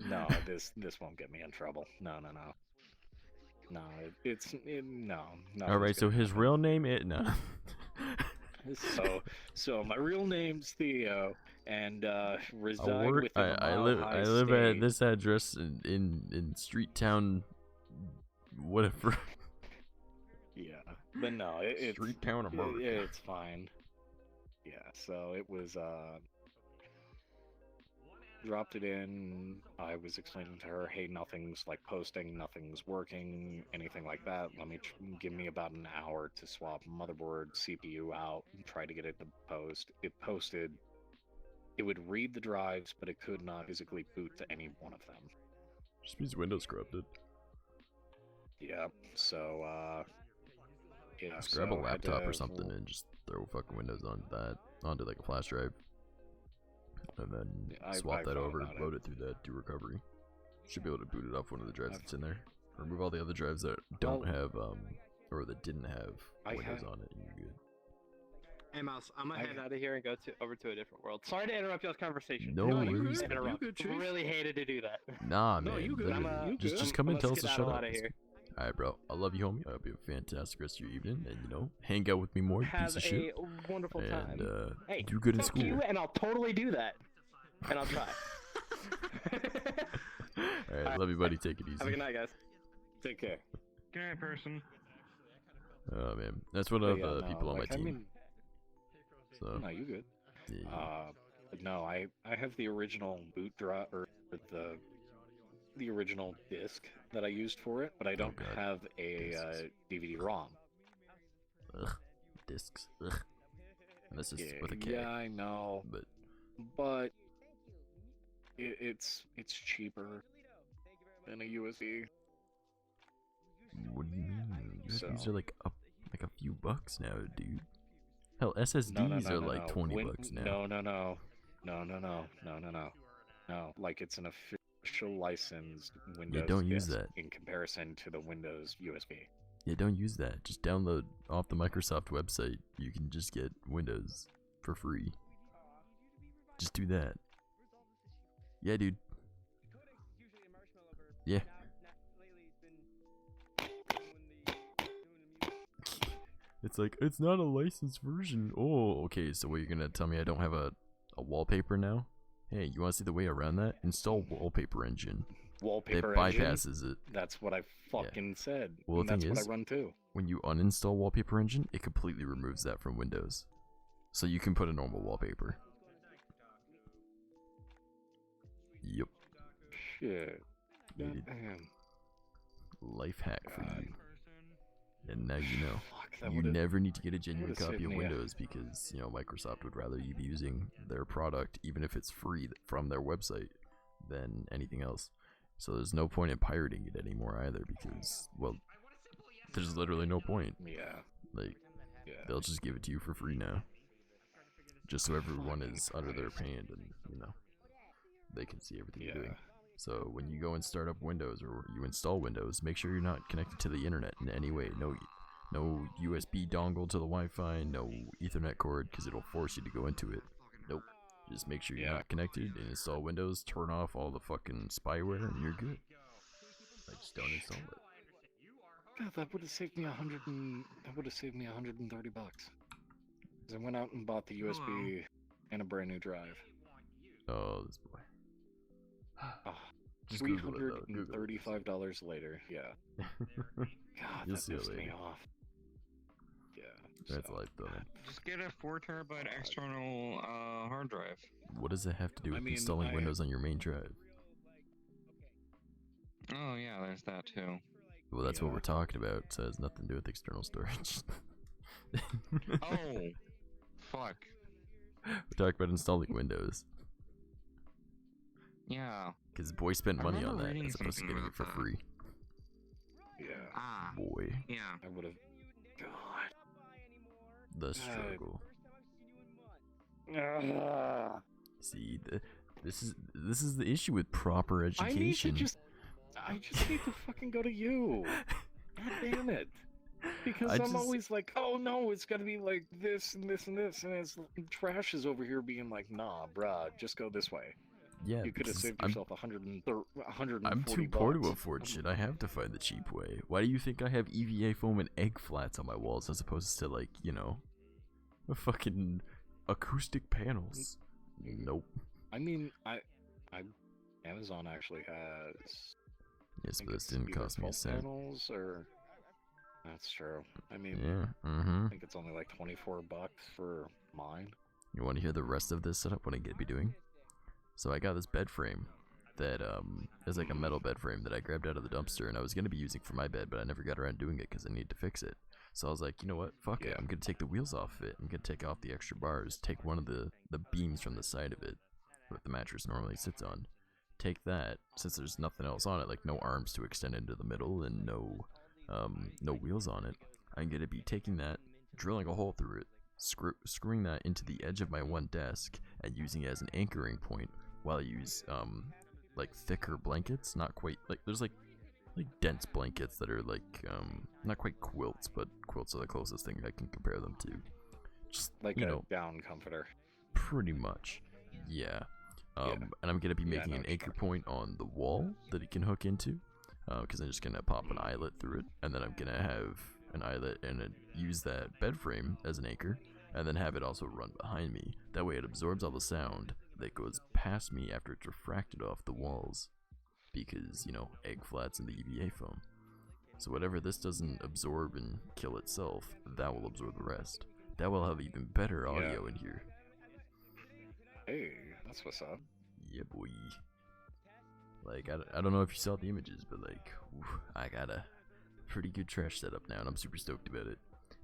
no, this won't get me in trouble. No, no. Alright, so his real name is So my real name's Theo, and reside within I live at this address in Street Town, whatever. Yeah, but no, it's Street Town, America. It's fine. Yeah, so it was dropped it in. I was explaining to her, hey, nothing's like posting, nothing's working, anything like that. Give me about an hour to swap motherboard, CPU out, and try to get it to post. It posted. It would read the drives, but it could not physically boot to any one of them. Just means Windows corrupted. Yeah, so yeah. Just grab a laptop or something and just throw fucking Windows onto like a flash drive. and then swap that over, load it through that, do recovery. Should be able to boot it off one of the drives that's in there. Remove all the other drives that don't have, or that didn't have Windows on it, and you're good. Hey Mouse, I'm gonna head out of here and go over to a different world. Sorry to interrupt y'all's conversation. No worries. Really hated to do that. Nah, man. you good. Just come and tell us to shut up. Out of here. Alright, bro. I love you, homie. I hope you have a fantastic rest of your evening, and hang out with me more, you piece of shit. Have a wonderful time. And hey, do good in school. You, and I'll totally do that. And I'll try. Alright, love you, buddy. Take it easy. Have a good night, guys. Take care. Good night, person. Oh man, that's one of the people on my team. So no, you good. Yeah. No, I have the original boot drive or the original disc that I used for it, but I don't have a DVD-ROM. Ugh, discs. Ugh. And this is with a K. Yeah, I know. But it's cheaper than a USB. What do you mean? USBs are like a few bucks now, dude. Hell, SSDs are like 20 bucks now. No, like it's an official licensed Windows don't use disc that. in comparison to the Windows USB. Yeah, don't use that. Just download off the Microsoft website. You can just get Windows for free. Just do that. Yeah, dude. Yeah. It's like, it's not a licensed version. Oh, okay, so what, you're gonna tell me I don't have a wallpaper now? Hey, you wanna see the way around that? Install Wallpaper Engine. Wallpaper It bypasses engine? it. That's what I fucking said. Well, the that's thing what is, I run too. when you uninstall Wallpaper Engine, it completely removes that from Windows. So you can put a normal wallpaper. Yep. Shit. Needed. Damn. Life hack for you. And now you know. That You would've- never need to get a genuine would've copy saved of me a- Windows because, Microsoft would rather you be using their product, even if it's free from their website, than anything else. So there's no point in pirating it anymore either because, well, there's literally no point. Yeah. Like, they'll just give it to you for free now. Just so everyone is under their hand and, they can see everything you're doing. So when you go and start up Windows or you install Windows, make sure you're not connected to the internet in any way. No USB dongle to the Wi-Fi, no Ethernet cord, because it'll force you to go into it. Nope. Just make sure you're not connected and install Windows, turn off all the fucking spyware, and you're good. Like, just don't install it. God, that would have saved me $130. Because I went out and bought the USB and a brand new drive. Oh, this boy. Just Google it, though. Google it. $335 later, yeah. God, You'll that see it pissed me later. off. Yeah. That's life, though. Just get a 4 TB external hard drive. What does it have to do with mean, installing Windows on your main drive? Oh yeah, there's that too. Well, that's what we're talking about, so it has nothing to do with external storage. Oh, fuck. We're talking about installing Windows. Yeah. Because boy spent money on remember that reading as opposed to something getting it for about that. free. Yeah. Ah. Boy. Yeah. I would have. God. The struggle. See, this is the issue with proper education. I just need to fucking go to you. God damn it. Because I'm always like, oh no, it's gotta be like this and this and this, and it's Trash is over here being like, nah, bruh, just go this way. Yeah, you could have saved yourself $140. I'm too poor to afford shit. I have to find the cheap way. Why do you think I have EVA foam and egg flats on my walls as opposed to like, fucking acoustic panels? Nope. I mean, Amazon actually has. Yes, but this didn't cost me a cent. Panels or. That's true. I mean, I think it's only like $24 for mine. You want to hear the rest of this setup? What I'm gonna be doing? So I got this bed frame that is like a metal bed frame that I grabbed out of the dumpster, and I was gonna be using for my bed, but I never got around doing it because I needed to fix it. So I was like, you know what? Fuck it. I'm gonna take the wheels off of it. I'm gonna take off the extra bars, take one of the beams from the side of it, that the mattress normally sits on. Take that, since there's nothing else on it, like no arms to extend into the middle and no wheels on it. I'm gonna be taking that, drilling a hole through it, screwing that into the edge of my one desk and using it as an anchoring point while I use like thicker blankets, not quite like there's like dense blankets that are like not quite quilts, but quilts are the closest thing I can compare them to. Just Like you a know, down comforter. pretty much, yeah. And I'm gonna be making an anchor point on the wall that it can hook into, because I'm just gonna pop an eyelet through it, and then I'm gonna have an eyelet and use that bed frame as an anchor, and then have it also run behind me. That way it absorbs all the sound that goes past me after it's refracted off the walls, because, you know, egg flats and the EVA foam. So whatever this doesn't absorb and kill itself, that will absorb the rest. That will have even better audio in here. Hey, that's what's up. Yeah, boy. Like, I don't know if you saw the images, but like, I got a pretty good trash setup now, and I'm super stoked about it.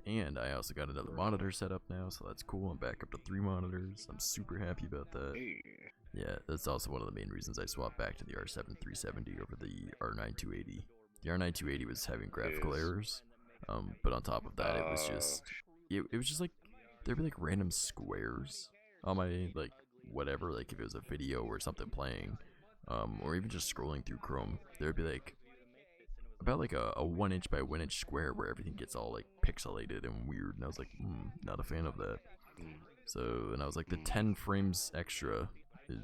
And I also got another monitor set up now, so that's cool. I'm back up to 3 monitors. I'm super happy about that. Hey. Yeah, that's also one of the main reasons I swapped back to the R7 370 over the R9 280. The R9 280 was having graphical errors, but on top of that, it was just, it was just like, there'd be like random squares on my, like, whatever, like if it was a video or something playing, or even just scrolling through Chrome, there'd be like, about like a 1 inch by 1 inch square where everything gets all like pixelated and weird, and I was like, not a fan of that. So, and I was like, the 10 frames extra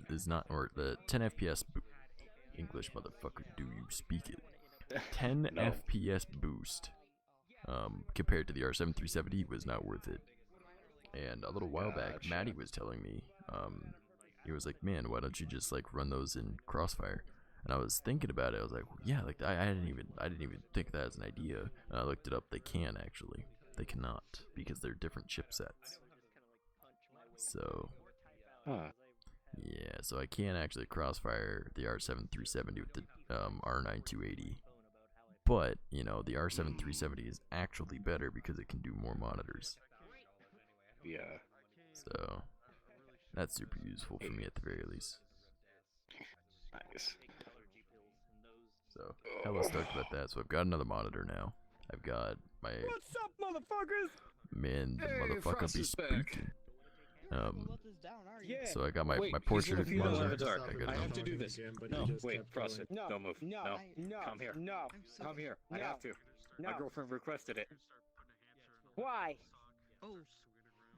is not, or the 10 FPS English, motherfucker, do you speak it? 10 FPS boost compared to the R7 370 was not worth it. And a little while back, Maddie was telling me, he was like, man, why don't you just like run those in Crossfire? And I was thinking about it. I was like, yeah, like I didn't even think of that as an idea. And I looked it up. They can actually. They cannot, because they're different chipsets. So, yeah, so I can actually Crossfire the R7 370 with the R9 280. But, you know, the R7 370 is actually better because it can do more monitors. Yeah. So, that's super useful for me at the very least. Nice. So, hella stoked about that. So I've got another monitor now. I've got my... What's up, motherfuckers? Man, the motherfucker be speaking. Yeah. So I got my Wait, portrait he's gonna monitor. dark. I I got have to do this. No, wait, Frosted. No, Don't move. no, Come here. no. Come here. I No. have to. My girlfriend requested it. Why? Oh.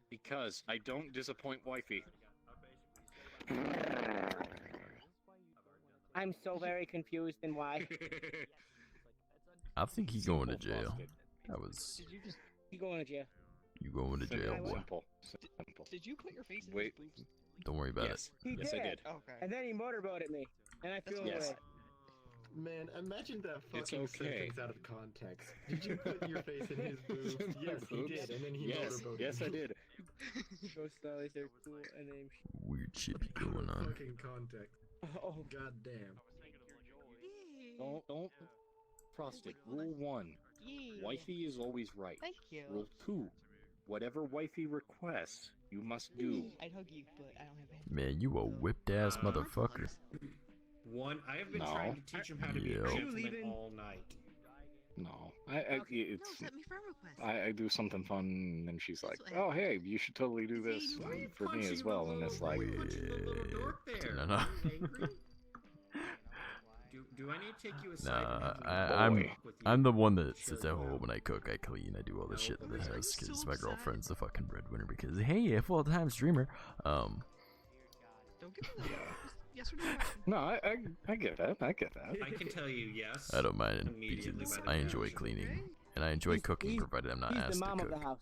Because I don't disappoint wifey. I'm so very confused and why. I think he's going to jail. That was... Did you just... You going to jail? You going to jail, boy. Simple. Did you put your face in Wait. his boobs? Don't worry about it. He Yes, did. I did. Okay. And then he motorboated me. And I feel Yes. away. Man, imagine that It's fucking okay. sentence out of context. Did you put your face in his boobs? Yes, he did, and then he motorboated Yes, you. I did. Ghost Dollies, they're cool, and then... Weird shit be going on. Fucking context. Oh. God damn. Don't. Frosted. Rule 1. Wifey is always right. Thank you. Rule 2. Whatever wifey requests, you must do. I'd hug you, but I don't have hands. Man, you a whipped ass motherfucker. I have been No. trying to teach him how to be Yeah. a gentleman all night. No. No, set me friend request. I do something fun, and then she's like, That's what "Oh, hey, you should totally do this Why are you for me as punching well." the And it's little- like, why are you punching the little dork there? No, no. Are you angry? Do I need to take you aside? Nah, and have a I'm talk with you? I'm the one that Sure sits at you will. home and I cook, I clean, I do all the shit in the Are you house so because my upset? girlfriend's the fucking breadwinner. Because hey, a full-time streamer. Don't give me that. Yes or no? no, I get that. I get that. I can tell you yes. I don't mind Immediately because by the I enjoy direction. cleaning and I enjoy cooking, provided I'm not He's asked the to mom of cook. the house.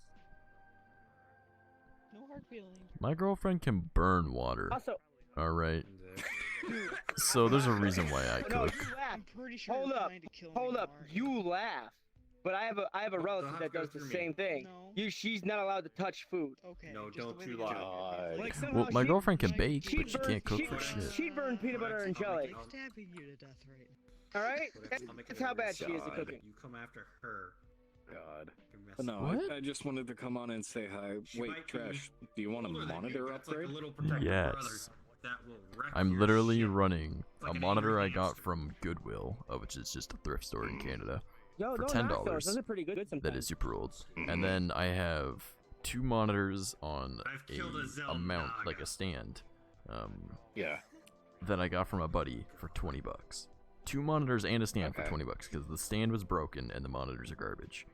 No hard feelings. My girlfriend can burn water. Also, All right. And, So there's a reason why I no, cook. you laugh. I'm pretty sure Hold you're up, trying to kill hold me, up. aren't You laugh. But I have a relative have that to go does the through me. same thing. No. She's not allowed to touch food. Okay. No, just the don't way you that lie. God. Like Well, somehow my she- girlfriend can she'd bake, she'd but she burn- can't cook she'd- for shit. She'd burn peanut butter and jelly. I'm stabbing you to death right All right, I'll make that's it how a bad she is at God. cooking. You come after her. God. You're messing But no, What? I just wanted to come on and say hi. She Wait, might be Trash, do you want a older than you. monitor That's like a upgrade? little protective Yes. brother that will wreck I'm your literally shit. running Like a an monitor I angry got hamster. from Goodwill, which is just a thrift store in Canada, Yo, for don't knock those. $10. Those are pretty good sometimes. that is super old. And then I have 2 monitors on I've killed a a mount, Zelda. like a stand. Yeah. That I got from a buddy for 20 bucks. 2 monitors and a stand for 20 bucks because the stand was broken and the monitors are garbage.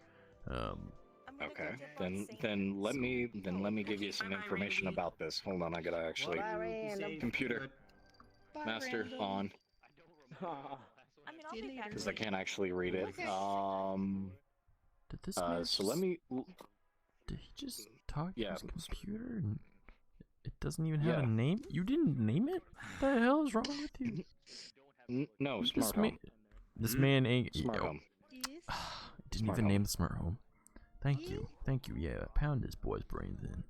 Okay. Then let me give you some information about this. Hold on, I gotta actually computer master on because I can't actually read it. Did this So let me. Did he just talk to Yeah. his computer and it doesn't even have Yeah. a name? You didn't name it? What the hell is wrong with you? No, This smart man, home. this man ain't. Smart home. Didn't Smart even home. name the smart home. Thank you. Yeah, pound this boy's brains in.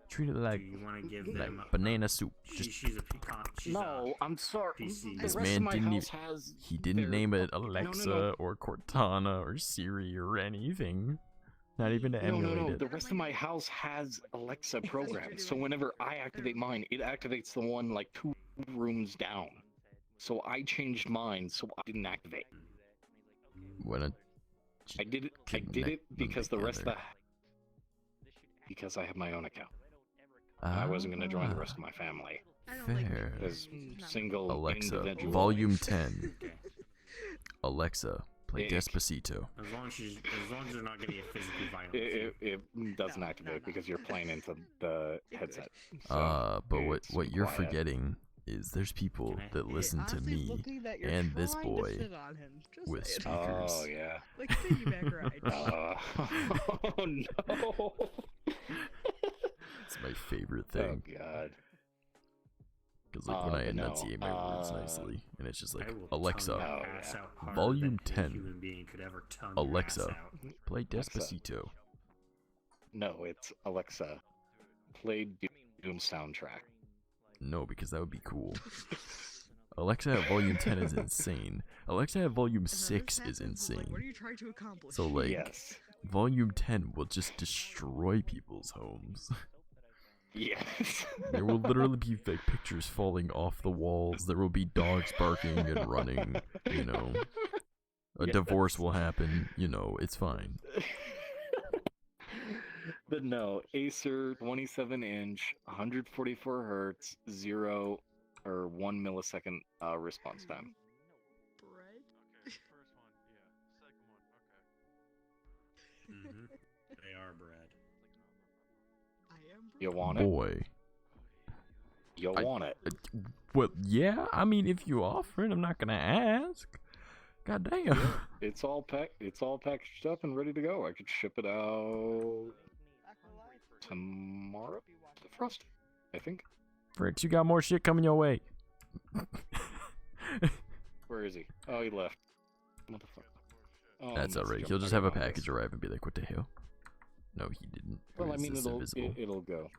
Treat it like, You want to give like them banana soup. She's Just a peacock. She's No, I'm sorry. PC. The this rest man of my didn't house even. has He didn't their- name it No, Alexa no. or Cortana or Siri or anything. Not even to No, emulate it. The rest of my house has Alexa programmed, so whenever I activate mine, it activates the one like 2 rooms down. So I changed mine, so I didn't activate. When I did it connect because the rest of together. because I have my own account. I wasn't gonna join the rest of my family. Fair. As single Alexa, individual. volume 10. Okay. Alexa, play Ick. Despacito. As long as there's not gonna be a physical violence. It doesn't activate because you're playing into the headset. So But what it's what you're quiet. forgetting is there's people that listen to me and this boy with speakers. Oh yeah. Like piggyback ride. Oh no. It's my favorite Oh thing. god. Because like when I but no, enunciate my words nicely, and it's just like, I will Alexa, tongue your Oh, ass yeah. out harder volume than 10. any human being could ever tongue your ass Alexa, out. play Alexa. Despacito. No, it's Alexa. Play Doom soundtrack. No, because that would be cool. Alexa at volume 10 is insane. Alexa at volume 6 is insane. What are you trying to accomplish? So like, Yes. volume 10 will just destroy people's homes. Yes. There will literally be like pictures falling off the walls. There will be dogs barking and running. You know, a Yes. divorce will happen. You know, it's fine. But no, Acer 27-inch, 144 hertz, 0 or 1 millisecond response time. Mhm. They are bread. You want it? Boy. You I- want it? Well, yeah. I mean, if you offer it, I'm not gonna ask. God damn. It's all packaged up and ready to go. I could ship it out tomorrow. The Frost, I think. Fricks, you got more shit coming your way. Where is he? Oh, he left. Motherfucker. Oh, That's let's alright. jump He'll just back have a on this. package arrive and be like, "What the hell?" No, he didn't. Or Well, I is mean, this invisible? it'll go.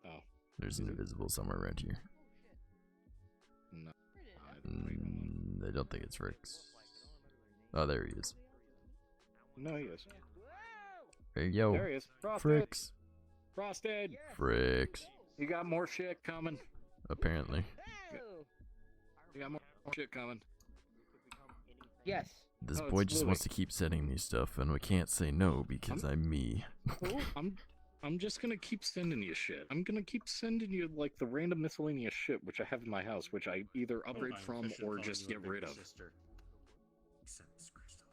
Oh, There's an invisible somewhere around here. no. I don't think it's Fricks. Oh, there he is. No, he is. Hey, yo. There he is. Frosted. Fricks. Frosted. Fricks. You got more shit coming. Apparently. You got more shit coming. Yes. This Oh, boy it's just Louis. wants to keep sending me stuff, and we can't say no because I'm me. Cool. I'm just gonna keep sending you shit. I'm gonna keep sending you like the random miscellaneous shit which I have in my house, which I either upgrade I'm from officially or calling just you a get big rid of. sister. Accept Crystal.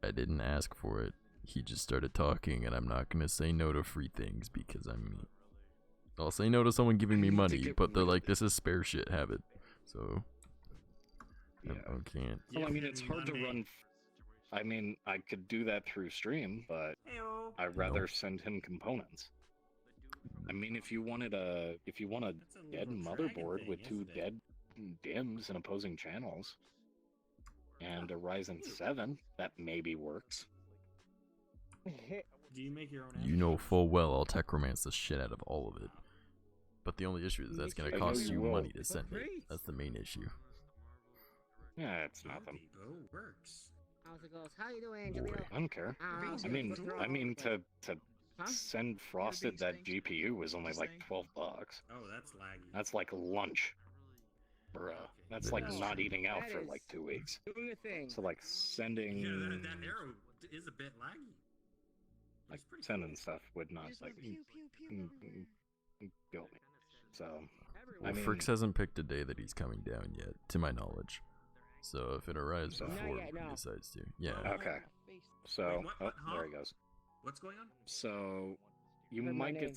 I didn't ask for it. He just started talking, and I'm not gonna say no to free things because I'm me. I'll say no to someone giving me need to money, get but they're rid of like, "This is spare shit, have it." So Yeah. I can't. Well, I Yes, mean, it's hard to Monday. run. I mean, I could do that through stream, but Heyo. I'd rather send him components. I mean, if you want a That's a dead little motherboard dragon with thing, 2 isn't it? dead DIMMs and opposing channels, and a Ryzen 7, that maybe works. Do you make your own? You know full well I'll techromance the shit out of all of it. But the only issue is that's gonna I know cost you you will. money to send it. That's the main issue. Yeah, it's nothing. Works. How's it goes? How you doing, Boy. Angelino? I don't care. I mean, to send Frosted that GPU was only like $12. Oh, that's laggy. That's like lunch, bruh. That's like That is not true. eating out That for is- like 2 weeks. Doing a thing. So like sending. Yeah, that arrow is a bit laggy. like 10 and stuff would not like kill me. So, Well, I mean, Fricks hasn't picked a day that he's coming down yet, to my knowledge. So if it arrives So- before Not yet, he no. decides to, yeah. okay. So, Wait, oh, what, huh? there he goes. What's going on? So, you Heard my might name.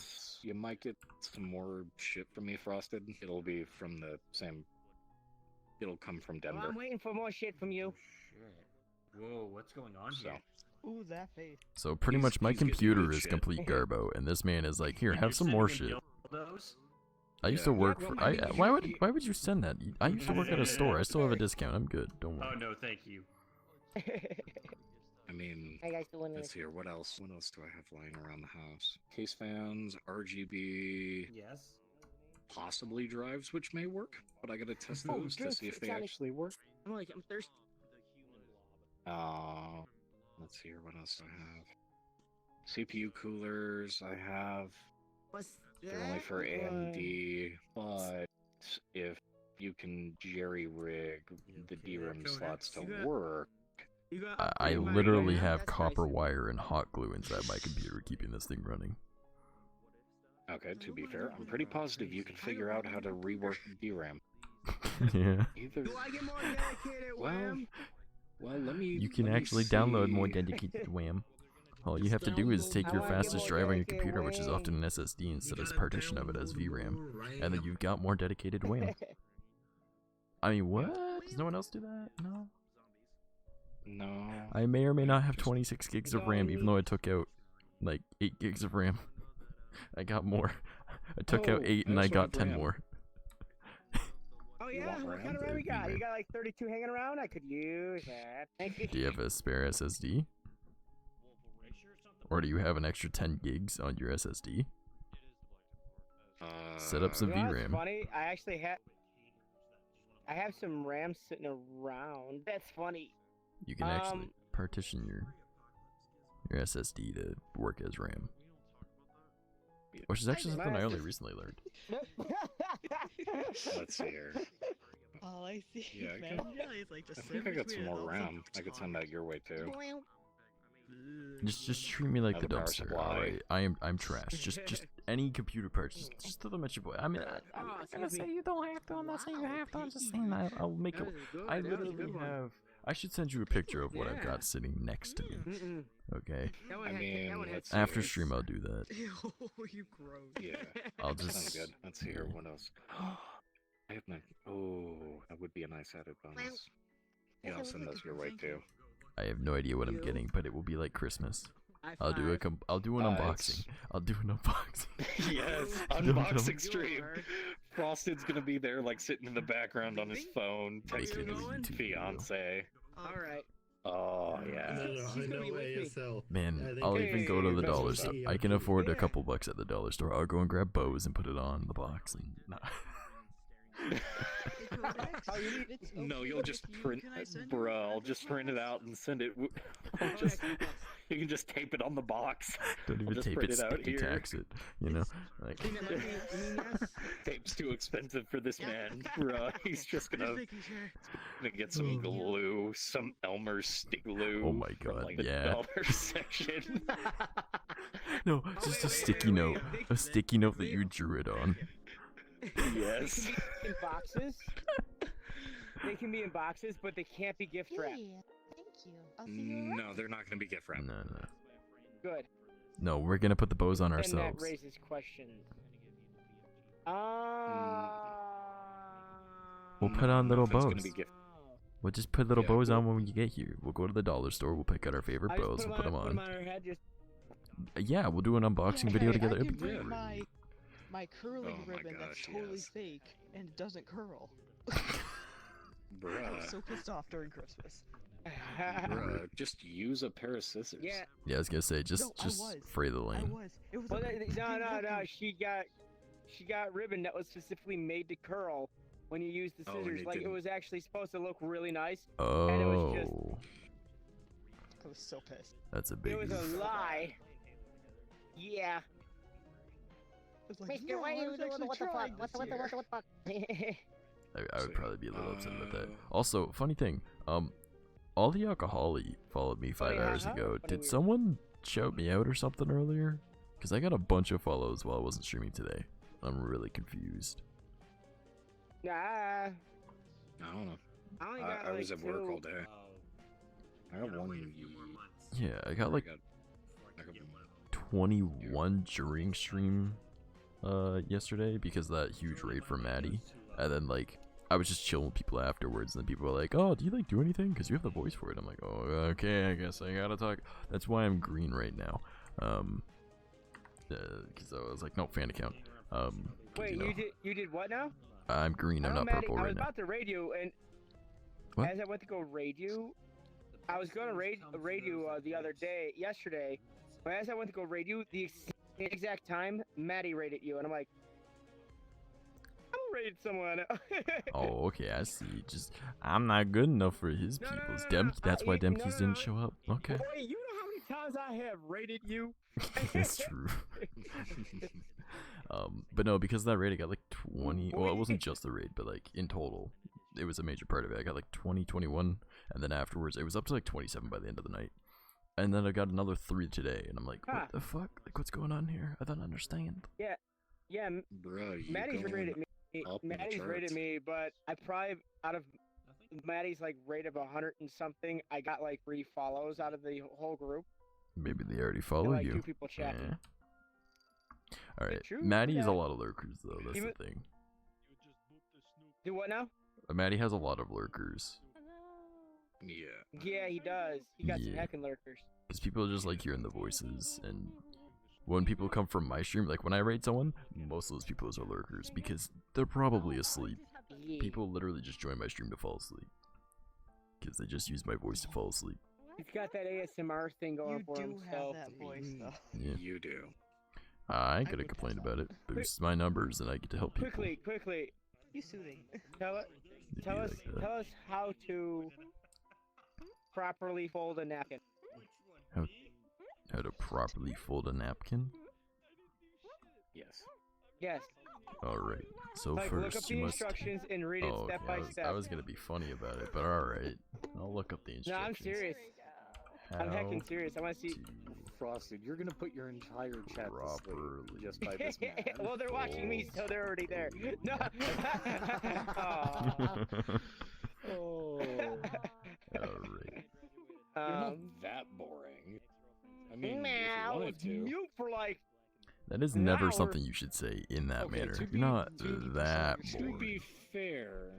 get some more shit from me, Frosted. It'll be from the same. It'll come from Well, Denver. I'm waiting for more shit from you. Shit. Whoa, what's going on So, here? Ooh, that face. So pretty He's- much my he's getting computer good is shit. complete garbo, and this man is like, here, And have you're some more sending shit. him dildos? I used Yeah. to work Yeah, for. well, I mean, Why would you send that? I used to work at a store. I still have a discount. I'm good. Don't Oh worry. no, thank you. I mean, Hey guys, doing let's this. see here. What else? What else do I have lying around the house? Case fans, RGB, Yes. possibly drives, which may work, but I gotta test Oh, those to drinks, see if it's they on it. actually work. I'm thirsty. Let's see here. What else do I have? CPU coolers. I have. What's They're only for AMD, but if you can jerry rig the okay, DRAM Codex? slots to You got- work, I literally have copper wire and hot glue inside my computer, keeping this thing running. okay, to be fair, I'm pretty positive you can figure out how to rework DRAM. Yeah. Either. Do I get more dedicated, Well, Wham? well, let me. You can let me actually download more see. dedicated WAM. All you have to do is take I your wanna get fastest more drive on your dedicated computer, which is often an SSD, instead of partition of it as VRAM, and then you've got more dedicated WAM. I mean, what? Does no one else do that? No. No. I may or may not have 26 gigs of RAM, even though I took out like 8 gigs of RAM. I got more. I took out Oh, 8 and I I also got have 10 RAM. more. Oh You yeah, want what RAM? kind of RAM we got? RAM. You got like 32 hanging around? I could use that. Thank you. Do you have a spare SSD? Or do you have an extra 10 gigs on your SSD? Set up some You know what's VRAM. funny? I have some RAM sitting around. That's funny. You can actually partition your SSD to work as RAM. Which is actually something I only recently learned. Let's see here. All I see, Yeah, I man, can- is like I just think I got some more RAM. I could send that your way too. Just treat me like the Another power dumpster. supply. Alright, I'm trash. Just any computer parts. Just throw them at your boy. I mean, I'm not gonna say you don't have to. I'm not saying you have to. I'm just saying I'll make it. I literally have. I should send you a picture of what I've got sitting next to me. Okay. I mean, let's see After here. stream, I'll do that. Ew, you gross. Yeah. I'll Sounds just. good. Let's see here. What else? I have my. Oh, that would be a nice added bonus. Yeah, I'll send those your way too. I have no idea what I'm getting, but it will be like Christmas. I'll do an unboxing. I'll do an unboxing. Yes, Dum-dum. unboxing stream. Frosted's gonna be there, like sitting in the background on his phone, texting his YouTube fiance. All right. Oh yeah. She's gonna be with me. Man, I'll even go to the Hey, dollar that's store. what's I up. can afford a couple bucks at the dollar store. I'll go and grab bows and put it on the box. And nah. Oh, you need No, you'll just print, bruh. I'll just print it out and send it. I'll just, you can just tape it on the box. Don't I'll even just tape print it, it out sticky here. tax it. You know, like Tape's too expensive for this man, bruh. He's just gonna get some glue, some Elmer's stick glue. Oh my from, God, like, the yeah. dollar section. no, just a sticky note. A sticky note that you drew it on. Yes. in boxes. They can be in boxes, but they can't be gift wrapped. Thank you. I'll see you around. No, they're not gonna be gift wrapped. No. Good. No, we're gonna put the bows on Then ourselves. that raises questions. We'll put on little If it's bows. gonna be gift. We'll just put little Yeah, bows cool. on when we get here. We'll go to the dollar store. We'll pick out our favorite bows. We'll put them on. our head. Just Yeah, we'll do an unboxing video Hey, together. I It'd can be bring great. my curling Oh my ribbon that's gosh, totally yes. fake and doesn't curl. I was Bruh. so pissed off during Christmas. Bruh, just use a pair of scissors. yeah. Yeah, I was gonna say, just No, I was. fray the I lane. was. It was. Well, a- no. She got ribbon that was specifically made to curl when you use the Oh, and scissors. it Like it didn't. was actually supposed to look really nice. Oh, And it was just- I was so pissed. that's a big. It was a lie. Yeah. I was like, Mister, no, why I you was doing actually what the fuck? trying What this the year. fuck? I would probably be a little upset about that. Uh, Also, funny thing, all the alcoholic followed me 5 yeah, hours huh? ago. Funny Did weird. someone shout me out or something earlier? Because I got a bunch of follows while I wasn't streaming today. I'm really confused. Nah. I don't know. I only got I was like at work 2. all day. I got one. Yeah, I got like 21 during stream yesterday because of that huge raid for Maddie. And then like I was just chilling with people afterwards, and then people were like, "Oh, do you like do anything? Because you have the voice for it." I'm like, "Oh, okay, I guess I gotta talk." That's why I'm green right now. Because I was like, no fan account. Wait, you did what now? I'm green. I'm not Maddie, purple I right was now. about to raid you, and What? as I went to go raid you, I was gonna raid you yesterday, but as I went to go raid you, the exact time Maddie raided you, and I'm like, I'm gonna raid someone. Oh, okay, I see. Just I'm not good enough for his peoples. That's why Demkeys didn't show up. Okay. Boy, you know how many times I have raided you? It's true. But no, because of that raid, I got like 20. Well, it wasn't just the raid, but like in total, it was a major part of it. I got like 20, 21, and then afterwards, it was up to like 27 by the end of the night. And then I got another 3 today, and I'm like, what the fuck? Like, what's going on here? I don't understand. Yeah. Bro, Maddie's raided me. Maddie's raided me, but I probably out of Maddie's like rate of 100 and something, I got like 3 follows out of the whole group. Maybe they already follow and, like, you. 2 people chatting. Yeah. All right, True, Maddie has a yeah. lot of lurkers though. That's the thing. Do what now? Maddie has a lot of lurkers. Yeah. Yeah, he does. He got some Yeah. heckin' lurkers. Because people just like hearing the voices, and when people come from my stream, like when I raid someone, most of those people are lurkers because they're probably asleep. Yeah. People literally just join my stream to fall asleep because they just use my voice to fall asleep. He's got that ASMR thing going You for do himself. have that voice, though. Yeah. You do. I ain't gonna complain about it. Boosts my numbers, and I get to help people. Quickly. You soothing. Tell It'd be us like that. tell us how to properly fold a napkin. How to properly fold a napkin? Yes. Yes. Alright, so Like, look up first the you must... instructions and read it Oh, step okay, by step. I was gonna be funny about it, but alright. I'll look up the No, instructions. I'm serious. I'm heckin' serious. I want to see. Frosted, you're gonna put your entire chat to sleep just by this man. Well, they're watching me, so they're already there. No. Oh. Alright. You're not that boring. I mean, if I you was wanted to. mute for like. That is an never hour. something you should say in that Okay, manner. to You're be- not that To boring. be fair,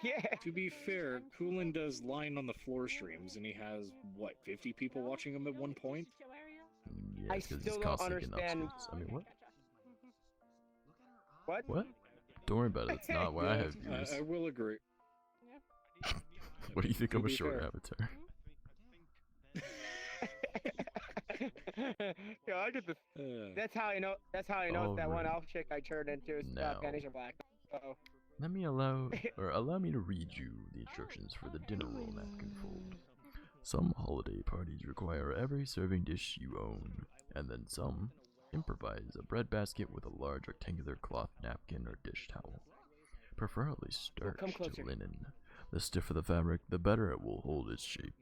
Yeah. to be fair, Coolin does line on the floor streams, and he has what 50 people watching him at one point. Yeah, I it's 'cause still he's don't constantly getting understand. upstairs. I mean, what? What? What? Don't worry about it. It's not why I have views. I will agree. What do you think To I'm a be short fair. avatar? Yo, I get the. That's how I know. That's how I know that one elf chick I turned into is Now. Spanish or black. Uh-oh. Let me allow me to read you the instructions for the dinner roll napkin fold. Some holiday parties require every serving dish you own, and then some improvise a bread basket with a large rectangular cloth napkin or dish towel, preferably come starched closer. linen. The stiffer the fabric, the better it will hold its shape.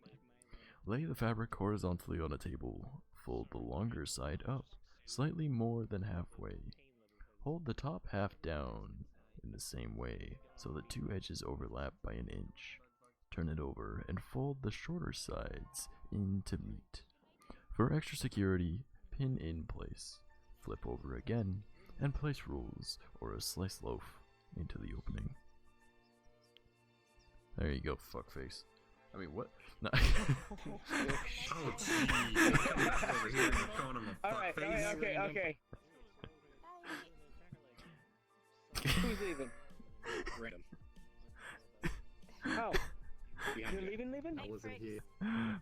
Lay the fabric horizontally on a table. Fold the longer side up, slightly more than halfway. Hold the top half down in the same way, so the 2 edges overlap by an inch. Turn it over and fold the shorter sides in to meet. For extra security, pin in place. Flip over again and place rolls or a sliced loaf into the opening. There you go, fuckface. I mean, what? No. Oh, gee. Over here, you're calling him a Alright, fuckface. okay. Who's leaving? Random. Oh, Behind you're you. leaving? I wasn't here.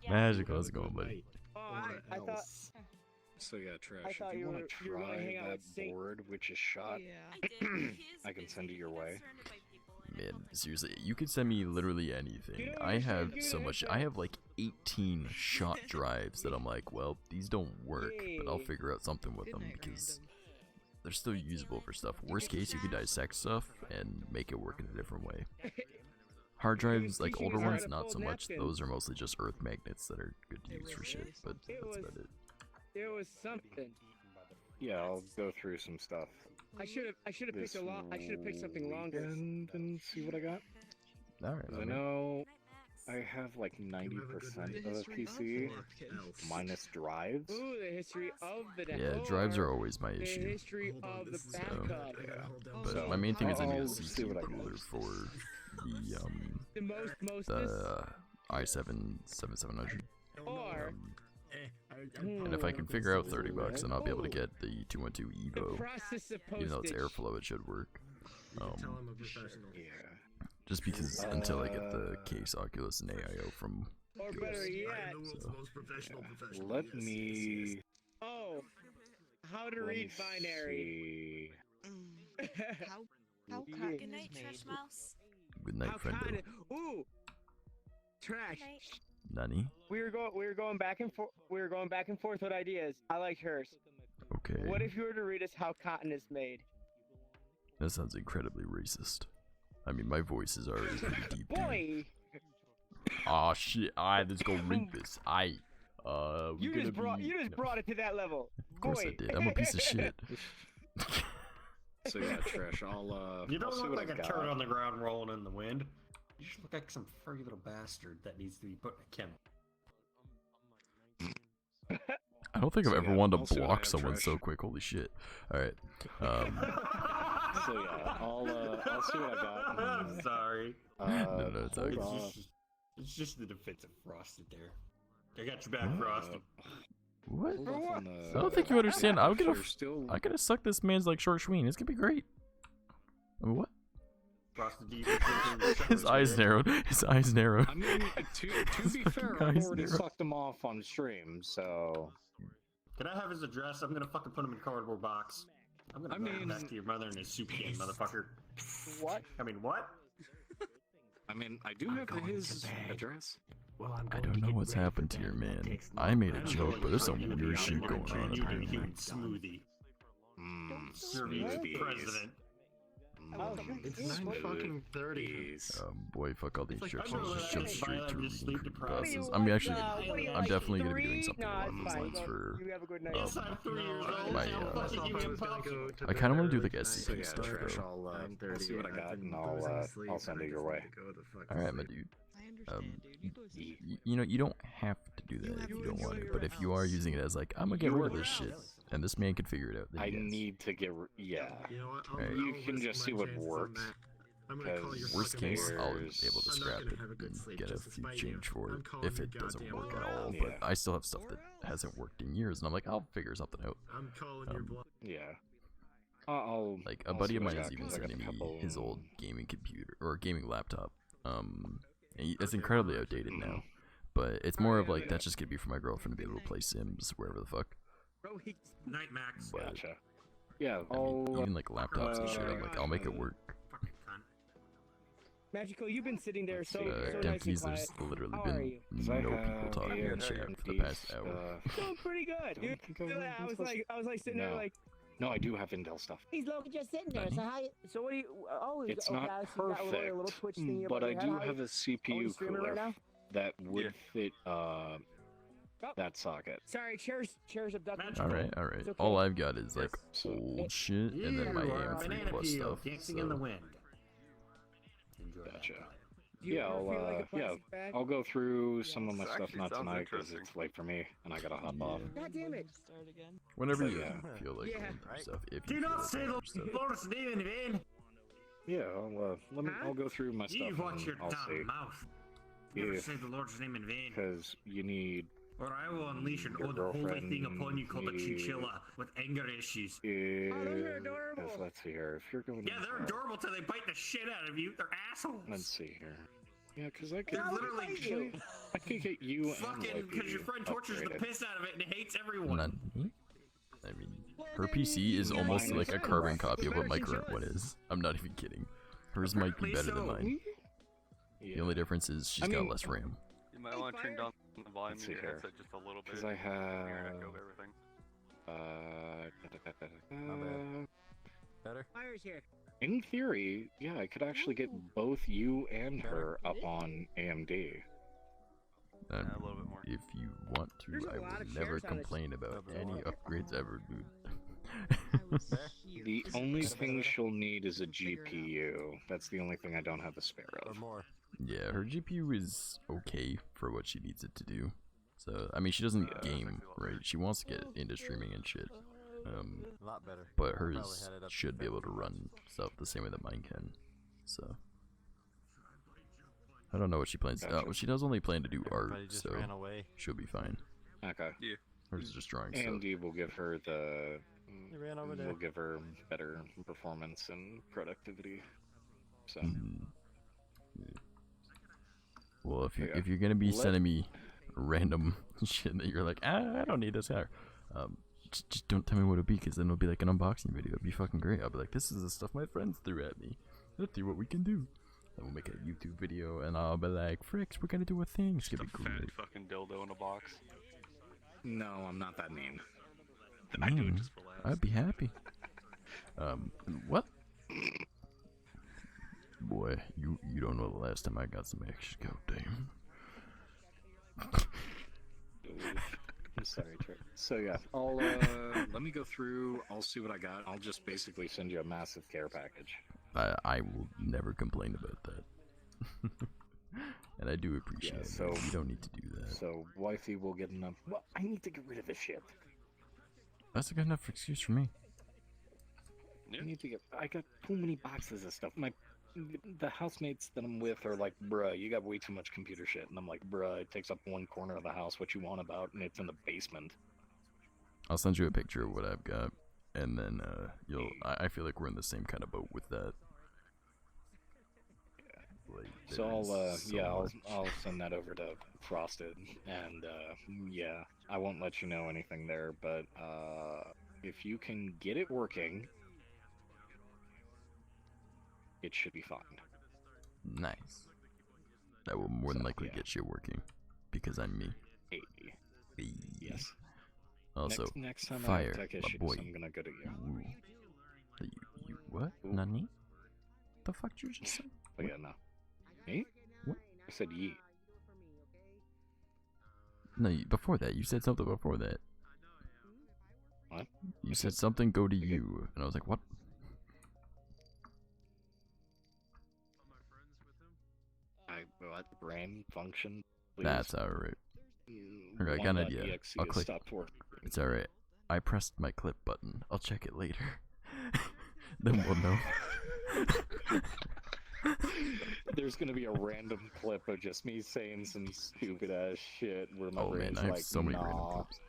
Magical, how's it going, buddy? Oh, I thought. So yeah, Trash. I thought if you you want were- to you were gonna try hang out that with Sing- board, which is shot, I I can send it your way. Man, seriously, you can send me literally anything. I have so much. I have like 18 shot drives that I'm like, well, these don't work, but I'll figure out something with them because they're still usable for stuff. Worst case, you can dissect stuff and make it work in a different way. Hard drives, like older ones, not so much. Those are mostly just earth magnets that are good to use for shit, but that's about it. There was something. Yeah, I'll go through some stuff. I should have picked I should have picked something longer. And see what I got. All right. 'Cause I know I have like 90% of a PC minus drives. Ooh, the history of the Yeah, drives are always my issue. The history of the backup. But my main thing is I need a I'll see what I CPU got. cooler for the most i7 7700. Or And if I can figure out $30, then I'll be able to get the 212 Evo. Even though it's airflow, it should work. Just because until I get the case, Oculus, and AIO from or better yet, Let me. Oh, how to read binary. How Good night, Trash Mouse. Good night, friendo. Ooh, trash. Nani? We were going back and forth. We were going back and forth with ideas. I liked hers. Okay. What if you were to read us how cotton is made? That sounds incredibly racist. I mean, my voice is already pretty deep. Boy. Aw, shit. Let's go read this. You just brought it to that level. Of course I did. I'm a piece of shit. So yeah, Trash. I'll You don't I'll see look what like I a got. turd on the ground rolling in the wind. You just look like some furry little bastard that needs to be put in a kennel. I don't think I've ever wanted I'll to see what I block have, someone Trash. so quick. Holy shit. Alright. So yeah, I'll see what I got. I'm sorry. No, it's hold okay. on. It's just the defensive Frosted there. I got your back, Frosted. What? Hold off on I don't think you understand. I'm gonna You're still- suck this man's like short schween. It's gonna be great. I mean, what? Frosted, do you think His eyes narrowed. His eyes narrowed. I mean, to be fair, I've eyes already narrowed. sucked him off on stream, so. Can I have his address? I'm gonna fucking put him in a cardboard box. I'm gonna bring him back to your mother in his soup can, motherfucker. What? I mean, what? I mean, I do have his address. Well, I don't know what's happened to your man. I made a joke, but there's some weird shit going on You apparently. human smoothie. Serving president. It's 9:30. Boy, fuck all the instructions. I'm Just really jump straight violent, to just sleep recruiting deprived. classes. I'm actually, I'm definitely gonna be doing something along those lines for. You have a good night. Yes, I'm 3 years old. My, I'll fucking give you a pop. I kind of want to do like So SCP yeah, stuff Trash, though. I'll see what I got, and I'll send it your way. All right, my dude. I understand, dude. You go sleep. You know, you don't have to do that if you don't want to. But if you are using it as like, I'm gonna get rid of this shit, and this man can figure it out, then I yes. need to get. Yeah. You know what? Right. You can just see what works. I'm gonna call your Worst fucking case, ass. I'll be there's- able to I'm not scrap gonna it have a good and sleep, get a just to few spite change you. for I'm it calling if you it doesn't goddamn work at bluff. all. Yeah. But I still have stuff that hasn't worked in years, and I'm like, I'll figure something out. I'm calling your bluff. Yeah. I'll Like a I'll buddy see of what I mine got, is even 'cause I got sending a me couple- his old gaming computer or gaming laptop. It's incredibly outdated now, but it's more of like that's just gonna be for my girlfriend to be able to play Sims wherever the fuck. Night, Max. But Gotcha. Yeah, I mean, I'll. even like laptops and shit, I'm like, I'll make it work. Fucking cunt. Magical, you've been sitting there so nice and Dempkeys, quiet. there's literally How are been you? no people talking in chat for the past hour. Doing pretty good, dude. I was like sitting there No. like, No, I do have Intel stuff. He's low just sitting there. So how? so what do you? Oh, It's okay, not I see you got a little perfect, twitch thingy but above I your do head. How have a you CPU streaming right cooler now? that would fit that socket. Sorry, chairs abducted. All right. It's okay. All I've got is like old shit, and then my You are a AM3 banana plus peel stuff. dancing in the So. wind. Enjoy that. Gotcha. Do you Yeah, ever I'll feel like a yeah, plastic bag? I'll go through some of my This stuff actually not sounds tonight because interesting. it's late for me and I gotta hop off. God damn it! Start again. Whenever So, you yeah. feel like Yeah. going through stuff, if Do you feel not like say going through the stuff. Lord's name in vain. Yeah, I'll go through my stuff You watch and your I'll see. damn mouth. Never Yeah. say the Lord's name in vain. Because you need Or I will unleash an Your unholy girlfriend thing upon you called a needs- chinchilla with anger issues. adorable. Let's see here. If you're going Yeah, they're adorable till they bite the shit out of you. They're assholes. Let's see here. Yeah, because I could They're literally I could get you and fucking because your friend tortures the upgraded. piss out of it and hates everyone. None. I mean, her PC is almost like a carbon copy of what my current one is. I'm not even kidding. Hers might be better than mine. The only difference is she's got less RAM. You might want to turn down the volume Let's of see your here. headset just a little bit. Because I have Hear an echo of everything. Better? Fire's here. In theory, yeah, I could actually get both you and her up on AMD. And a little bit more. if you want to, There's a I lot will of never shares on this. complain about any upgrades ever, dude. The only thing she'll need is a GPU. That's the only thing I don't have a spare of. Yeah, her GPU is okay for what she needs it to do. So, I mean, she doesn't game, right? She wants to get into streaming and shit. But hers should be able to run stuff the same way that mine can. So, I don't know what she plans. Gotcha. She does only plan to do art, just so ran away. she'll be fine. Okay. Yeah. Hers is just drawing. AMD will give her the. They ran over there. Will give her better performance and productivity. So. Well, if Yeah. you're gonna be sending me random shit that you're like, I don't need this hair, just don't tell me what it'll be, because then it'll be like an unboxing video. It'll be fucking great. I'll be like, this is the stuff my friends threw at me. Let's see what we can do. Then we'll make a YouTube video, and I'll be like, fricks, we're gonna do a thing. It's gonna be cool. Fat fucking dildo in a box. No, I'm not that mean. I do it just for laughs. I'd be happy. What? Boy, you don't know the last time I got some action. God damn. I'm sorry, Trey. So yeah, I'll let me go through. I'll see what I got. I'll just basically send you a massive care package. I will never complain about that. And I do appreciate it. So you don't need to do that. So wifey will get enough. Well, I need to get rid of this shit. That's a good enough excuse for me. I need to get. I got too many boxes of stuff. The housemates that I'm with are like, bruh, you got way too much computer shit. And I'm like, bruh, it takes up one corner of the house. What you want about? And it's in the basement. I'll send you a picture of what I've got, and then you'll. I feel like we're in the same kind of boat with that. Like, So I'll much. I'll send that over to Frosted, and yeah, I won't let you know anything there, but if you can get it working, it should be fine. Nice. That will more than likely get you working, because I'm me. Hey. Yes. Also, next time fire, I have tech my issues, boy. I'm gonna go to you. Ooh. You what? Nani? The fuck did you just say? Oh yeah, no. Me? What? I said ye. No, before that, you said something before that. What? You said something go to you, and I was like, what? What? Brain function? Please? That's alright. Okay, I got an idea. One.exe I'll has click. stopped working. It's alright. I pressed my clip button. I'll check it later. Then we'll know. There's gonna be a random clip of just me saying some stupid ass shit where my Oh man, brain's I have like, so many random nah. clips.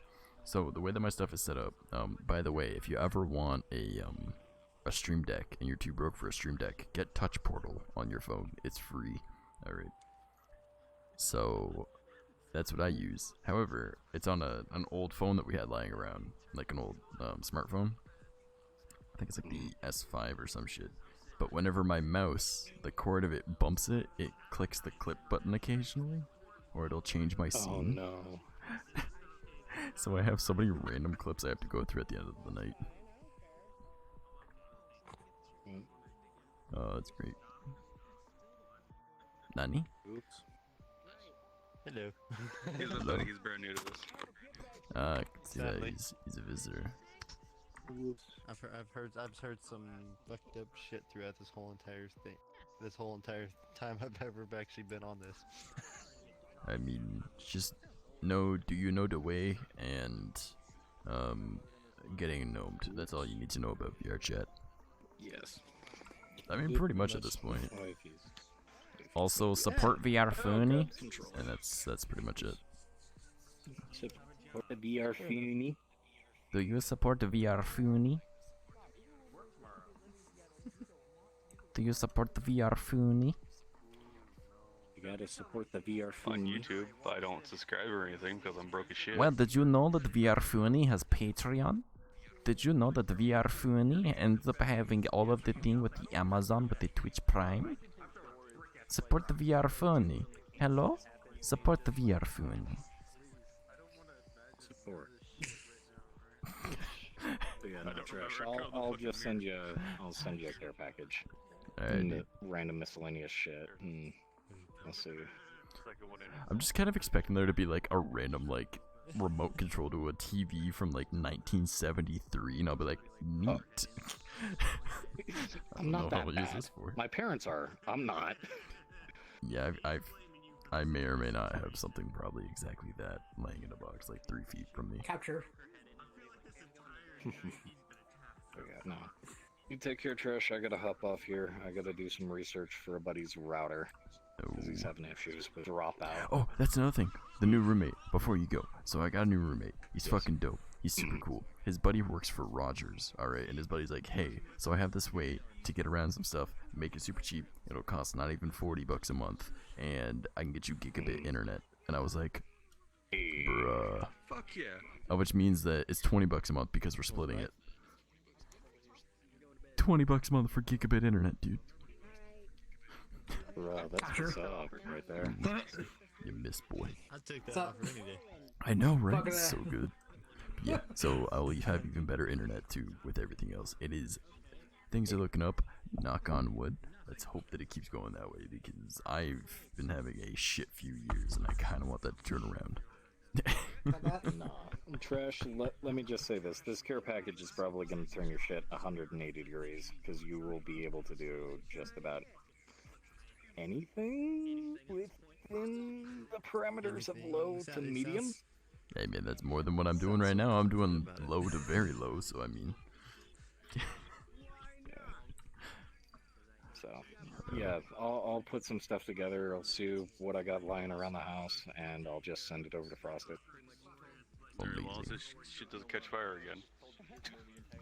So the way that my stuff is set up, by the way, if you ever want a Stream Deck and you're too broke for a Stream Deck, get Touch Portal on your phone. It's free. Alright. So that's what I use. However, it's on an old phone that we had lying around, like an old smartphone. I think it's like the S5 or some shit. But whenever my mouse, the cord of it bumps it, it clicks the clip button occasionally, or it'll change my scene. Oh no. So I have so many random clips I have to go through at the end of the night. Oh, that's great. Nani? Oops. Hello. He's Hello. upsetting. He's brand new to this. I can see that Sadly. he's a visitor. I've heard some fucked up shit throughout this whole entire thing. This whole entire time I've ever actually been on this. I mean, just do you know the way, and getting gnomed. That's all you need to know about VR chat. Yes. I mean, pretty much at this point. Wifey's. Also, support VR Funi, and that's pretty much it. Support the VR Funi. Do you support the VR Funi? Do you support the VR Funi? You gotta support the VR Funi. On YouTube, but I don't subscribe or anything because I'm broke as shit. Well, did you know that VR Funi has Patreon? Did you know that the VR Funi ends up having all of the thing with the Amazon with the Twitch Prime? Support the VR Funi. Hello? Support the VR Funi. Support. But yeah, no trash. I'll just send you. I'll send you a care package. Alright. And random miscellaneous shit. Let's see. I'm just kind of expecting there to be like a random like remote control to a TV from like 1973, and I'll be like, neat. I'm not that I'll bad. use this for. My parents are. I'm not. Yeah, I may or may not have something probably exactly that laying in a box like 3 feet from me. Capture. Yeah, no. You take care, Trish. I gotta hop off here. I gotta do some research for a buddy's router. Because he's having issues with dropout. Oh, that's another thing. The new roommate. Before you go, so I got a new roommate. He's fucking dope. He's super cool. His buddy works for Rogers, alright? And his buddy's like, hey, so I have this way to get around some stuff, make it super cheap. It'll cost not even $40 a month, and I can get you gigabit internet. And I was like, bruh. Fuck yeah. Which means that it's $20 a month because we're splitting it. $20 a month for gigabit internet, dude. Bruh, that's what's up right there. You missed, boy. I'd take that offer any day. I know, right? It's so good. Yeah, so I'll have even better internet too with everything else. Things are looking up, knock on wood. Let's hope that it keeps going that way because I've been having a shit few years and I kind of want that to turn around. Nah, Trash, let me just say this. This care package is probably going to turn your shit 180 degrees because you will be able to do just about anything within the parameters of low to medium. Hey man, that's more than what I'm doing right now. I'm doing low to very low, so I mean. So, yeah, I'll put some stuff together. I'll see what I got lying around the house, and I'll just send it over to Frosted. As long as this shit doesn't catch fire again.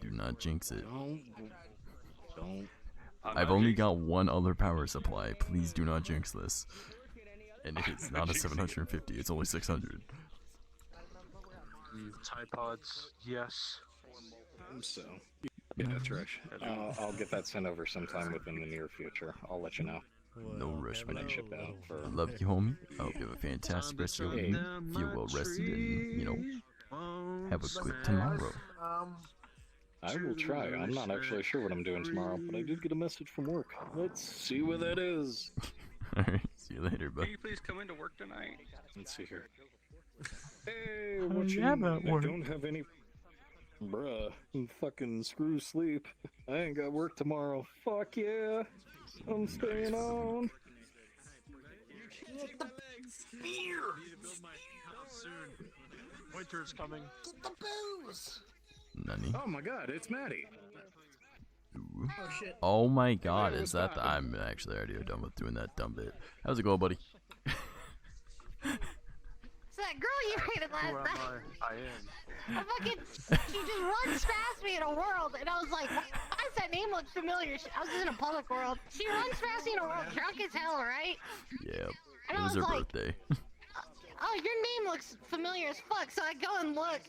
Do not jinx it. Don't. I've only got one other power supply. Please do not jinx this. And it's not a 750, it's only 600. Tide pods, yes. So, yeah, Trash. I'll get that sent over sometime within the near future. I'll let you know. No rush, when I man. ship out for. I love you, homie. I hope you have a fantastic rest of your evening. Feel well rested and, you know, have a good tomorrow. I will try. I'm not actually sure what I'm doing tomorrow, but I did get a message from work. Let's see what that is. Alright, see you later, bud. Can you please come into work tonight? Let's see here. Hey, what you? I'm at I work. don't have any. Bruh, fucking screw sleep. I ain't got work tomorrow. Fuck yeah. I'm staying on. Get the beer. Winter's coming. Get the booze. Nani? Oh my god, it's Maddie. Ooh. Oh shit. Oh my god, is that the, I'm actually already done with doing that dumb bit. How's it going, buddy? It's that girl you hated last night. I am. I fucking, she just runs past me in a world, and I was like, why does that name look familiar? I was in a public world. She runs past me in a world, drunk as hell, right? Yeah, And it I was her was like, birthday. oh, your name looks familiar as fuck, so I go and look,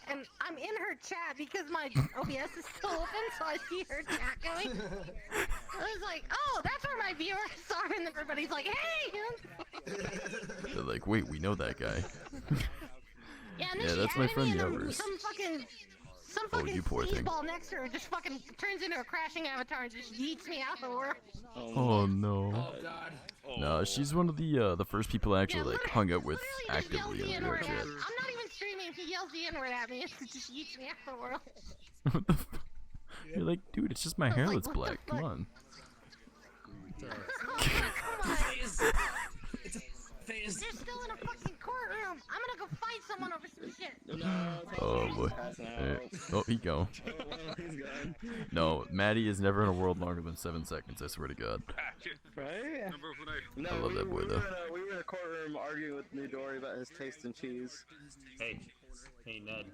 and I'm in her chat because my OBS is still open, so I see her chat going. I was like, oh, that's where my viewers are, and everybody's like, hey! They're like, wait, we know that guy. Yeah, and then Yeah, she that's my added friend me, and then Yovers. some Oh, fucking you poor thing. ball next to her just fucking turns into a crashing avatar and just yeets me out the world. Oh no. Oh god. No, she's one of the first people I actually like hung out with Literally just yells actively the in the N-word chat. at I'm not even streaming, he yells the N-word at me and just yeets me out the world. What the f- You're like, dude, it's just my hair that's black. Come on. They're still in a fucking courtroom. I'm gonna go fight someone over some shit. Oh boy. Hey. Oh, he go. No, Maddie is never in a world longer than 7 seconds. I swear to God. Right? No, I love that boy though. we were in a courtroom arguing with Midori about his taste in cheese. Hey, Ned.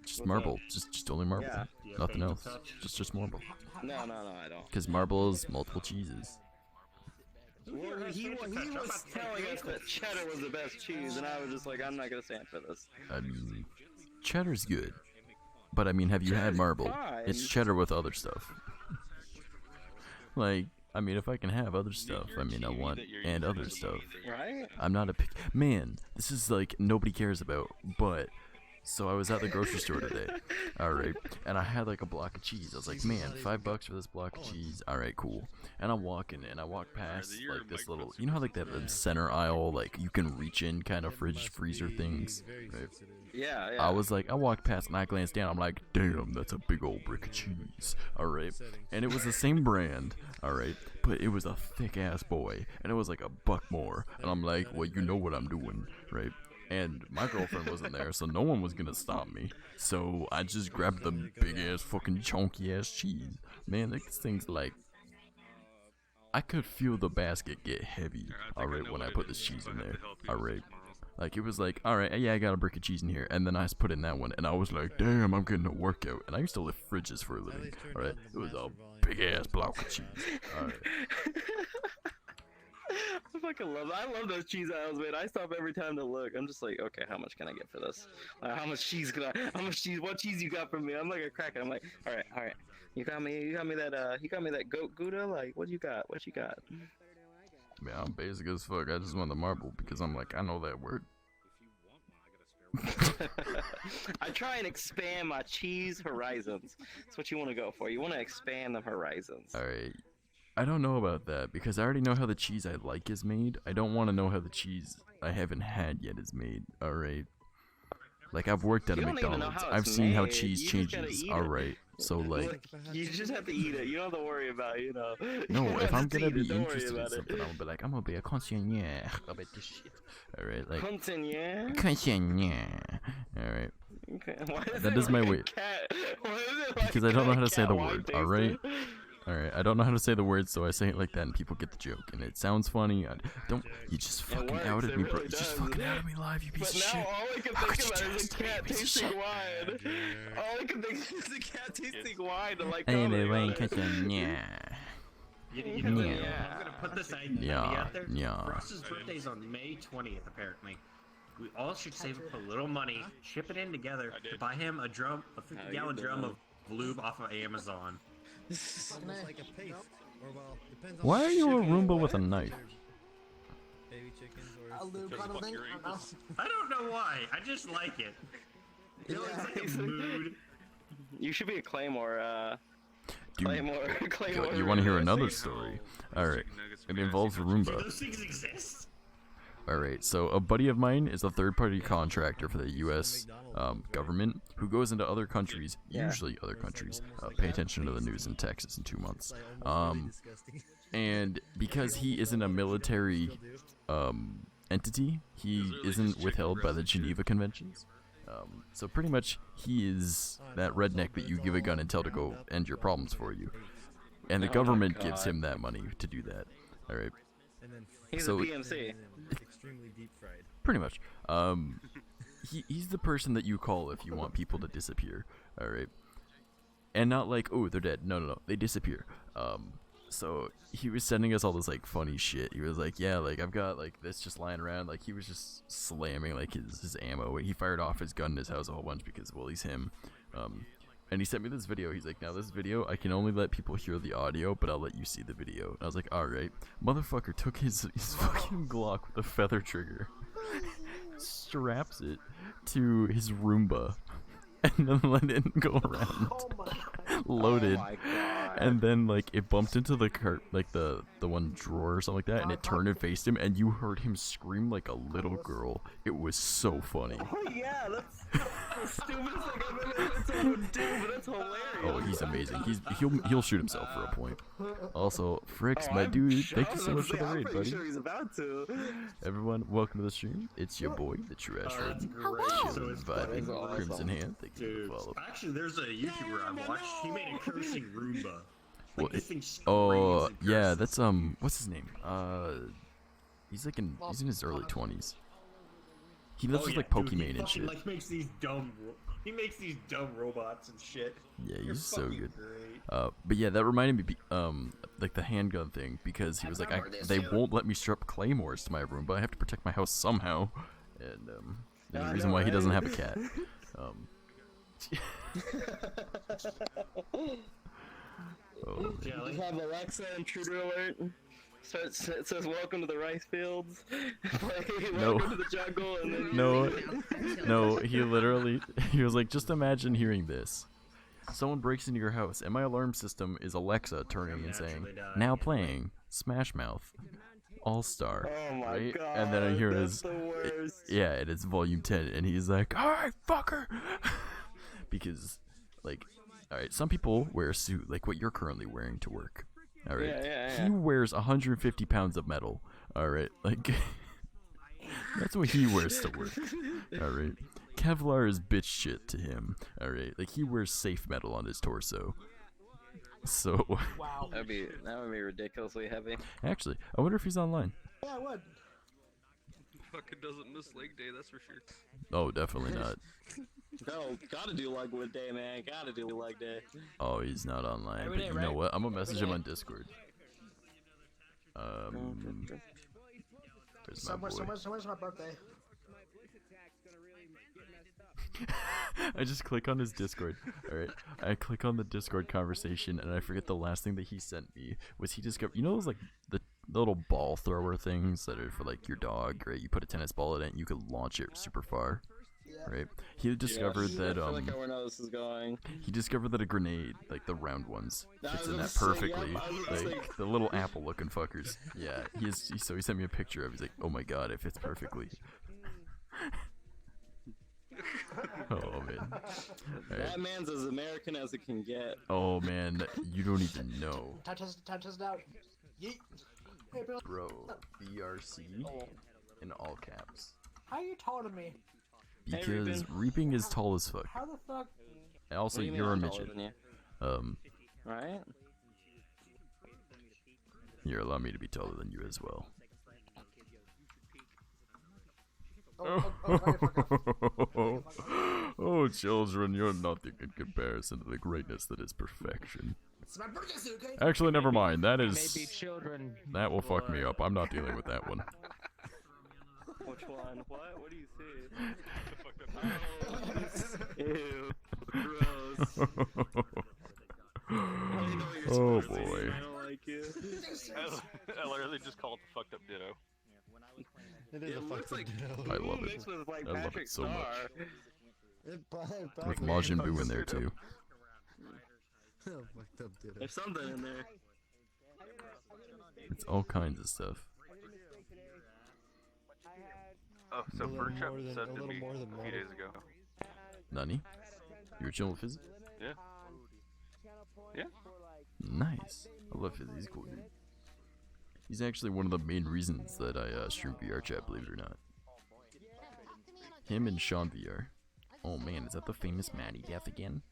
Just marble. Just only marble. Yeah. Nothing else. Just marble. No, I don't. Because marble is multiple cheeses. Well, he was telling us that cheddar was the best cheese, and I was just like, I'm not gonna stand for this. I mean, cheddar's good. But I mean, have you had marble? fine. It's cheddar with other stuff. Like, I mean, if I can have other stuff, I mean, I want and other stuff. Right? I'm not a pick. Man, this is like nobody cares about, but So I was at the grocery store today, alright, and I had like a block of cheese. I was like, man, $5 for this block of cheese, alright, cool. And I'm walking, and I walk past like this little, you know how like that center aisle, like you can reach in kind of fridge freezer things, right? Yeah. I was like, I walked past and I glanced down, I'm like, damn, that's a big old brick of cheese, alright. And it was the same brand, alright, but it was a thick ass boy, and it was like $1 more. And I'm like, well, you know what I'm doing, right? And my girlfriend wasn't there, so no one was gonna stop me. So I just grabbed the big ass fucking chunky ass cheese. Man, this thing's like, I could feel the basket get heavy, alright, when I put this cheese in there, alright. Like, it was like, alright, yeah, I got a brick of cheese in here, and then I put in that one, and I was like, damn, I'm getting a workout. And I used to lift fridges for a living, alright. It was a big ass block of cheese, alright. I fucking love that. I love those cheese aisles, man. I stop every time to look. I'm just like, okay, how much can I get for this? How much cheese what cheese you got from me? I'm like a cracker. I'm like, all right. You got me that goat Gouda? Like, what you got? Man, I'm basic as fuck. I just want the marble because I'm like, I know that word. I try and expand my cheese horizons. That's what you want to go for. You want to expand the horizons. Alright. I don't know about that because I already know how the cheese I like is made. I don't want to know how the cheese I haven't had yet is made. Alright. Like, I've worked at a McDonald's. I've seen how cheese changes. Alright. So, like, you just have to eat it. You don't have to worry about it, you know. No, if I'm gonna be interested in something, I'm gonna be like, I'm gonna be a consigneur about this shit. Alright, like. Consigneur? Consigneur. Alright. Okay. That is my way. Because I don't know how to say the word, alright? Alright, I don't know how to say the word, so I say it like that and people get the joke. And it sounds funny. You just fucking outed me, bro. You just fucking outed me live, you piece of shit. Now all I can think about is a cat tasting wine. All I can think is a cat tasting wine to like Anyway, I'm gonna put this idea out there. Ross's birthday's on May 20th, apparently. We all should save up a little money, chip it in together to buy him a 50-gallon drum of lube off of Amazon. Like a paste. Or, well, depends on Why are you a Roomba with a knife? Baby chickens or A lube kind of thing? I don't know why. I just like it. It's like a mood. You should be a Claymore, Claymore. You want to hear another story? Alright, it involves a Roomba. Those things exist. Alright, so a buddy of mine is a third-party contractor for the U.S. Government who goes into other countries, usually other countries. Pay attention to the news in Texas in 2 months. And because he isn't a military entity, he isn't withheld by the Geneva Conventions. So pretty much he is that redneck that you give a gun and tell to go end your problems for you. And the government gives him that money to do that. Alright. He's a PMC. Extremely deep fried. Pretty much. He's the person that you call if you want people to disappear. Alright. And not like, oh, they're dead. No. They disappear. So he was sending us all this like funny shit. He was like, yeah, like I've got like this just lying around. Like he was just slamming like his ammo. He fired off his gun in his house a whole bunch because, well, he's him. And he sent me this video. He's like, now this video, I can only let people hear the audio, but I'll let you see the video. And I was like, alright. Motherfucker took his fucking Glock with a feather trigger, straps it to his Roomba, and then let it go around. Loaded. And then like it bumped into the cart, like the one drawer or something like that, and it turned and faced him, and you heard him scream like a little girl. It was so funny. Oh yeah, that's the stupidest thing I've ever heard someone do, but that's hilarious. Oh, he's amazing. He'll shoot himself for a point. Also, Fricks, my dude, thank you so much for the raid, buddy. Sure he's about to. Everyone, welcome to the stream. It's your boy, the Trash Rodent. Chilling, vibing, Crimson Hand. Thank you for the follow. Actually, there's a YouTuber I watched. He made a cursing Roomba. Well, oh yeah, that's what's his name? He's in his early 20s. He lives with like Pokemon and shit. Like he makes these dumb robots and shit. Yeah, he's so good. But yeah, that reminded me, like the handgun thing, because he was like, they won't let me strap claymores to my room, but I have to protect my house somehow. And there's a reason why he doesn't have a cat. You have Alexa intruder alert. It says welcome to the rice fields. No. Welcome to the jungle, and then No, he was like, just imagine hearing this. Someone breaks into your house, and my alarm system is Alexa turning and saying, now playing Smash Mouth All-Star. Oh my right? god. And then I hear that's his, the worst. yeah, and it's volume 10, and he's like, alright, fucker! Because, like, alright, some people wear a suit like what you're currently wearing to work. Alright? Yeah. He wears 150 pounds of metal. Alright? Like, that's what he wears to work. Alright? Kevlar is bitch shit to him. Alright? Like, he wears safe metal on his torso. So. Wow. That would be ridiculously heavy. Actually, I wonder if he's online. Yeah, I would. Fucking doesn't miss leg day, that's for sure. Oh, definitely not. No, gotta do leg day, man. Gotta do leg day. Oh, he's not online. Every But day, you know right? what? I'm gonna message him on Discord. Where's my boy? Somewhere's my birthday? I just click on his Discord. Alright. I click on the Discord conversation and I forget the last thing that he sent me was he discovered, you know those like the little ball thrower things that are for like your dog, right? You put a tennis ball in it and you can launch it super far. Right? He discovered that I feel like I know where this is going. he discovered that a grenade, like the round ones, fits in that perfectly. Like the little apple looking fuckers. Yeah, so he sent me a picture of it. He's like, oh my god, it fits perfectly. Oh man. That man's as American as it can get. Oh man, you don't even know. Touch us out. Yeet. Hey, Bill. Bro, BRC in all caps. How you taller than me? Because Reaping is tall as fuck. How the fuck? And also, What do you mean you're a I'm taller midget. than you? Right? You're allowing me to be taller than you as well. Oh, children, you're nothing in comparison to the greatness that is perfection. It's my birthday suit, okay? Actually, never mind. That Maybe is children. that will fuck me up. I'm not dealing with that one. Which one? What do you see? Ew. Gross. Oh boy. I don't like you. I literally just called the fucked up ditto. It is a fucked up ditto. I love it. Mixed with, like, I love Patrick it so Star. much. With Majin Buu in there too. Fucked up ditto. There's something in there. It's all kinds of stuff. Oh, so Viewership said a to little me more than a few days ago. Nani? You were chilling with Fizzy? Yeah. Yeah. Nice. I love Fizzy. He's cool, dude. He's actually one of the main reasons that I stream VR chat, believe it or not. Him and Sean VR. Oh man, is that the famous Maddie death again?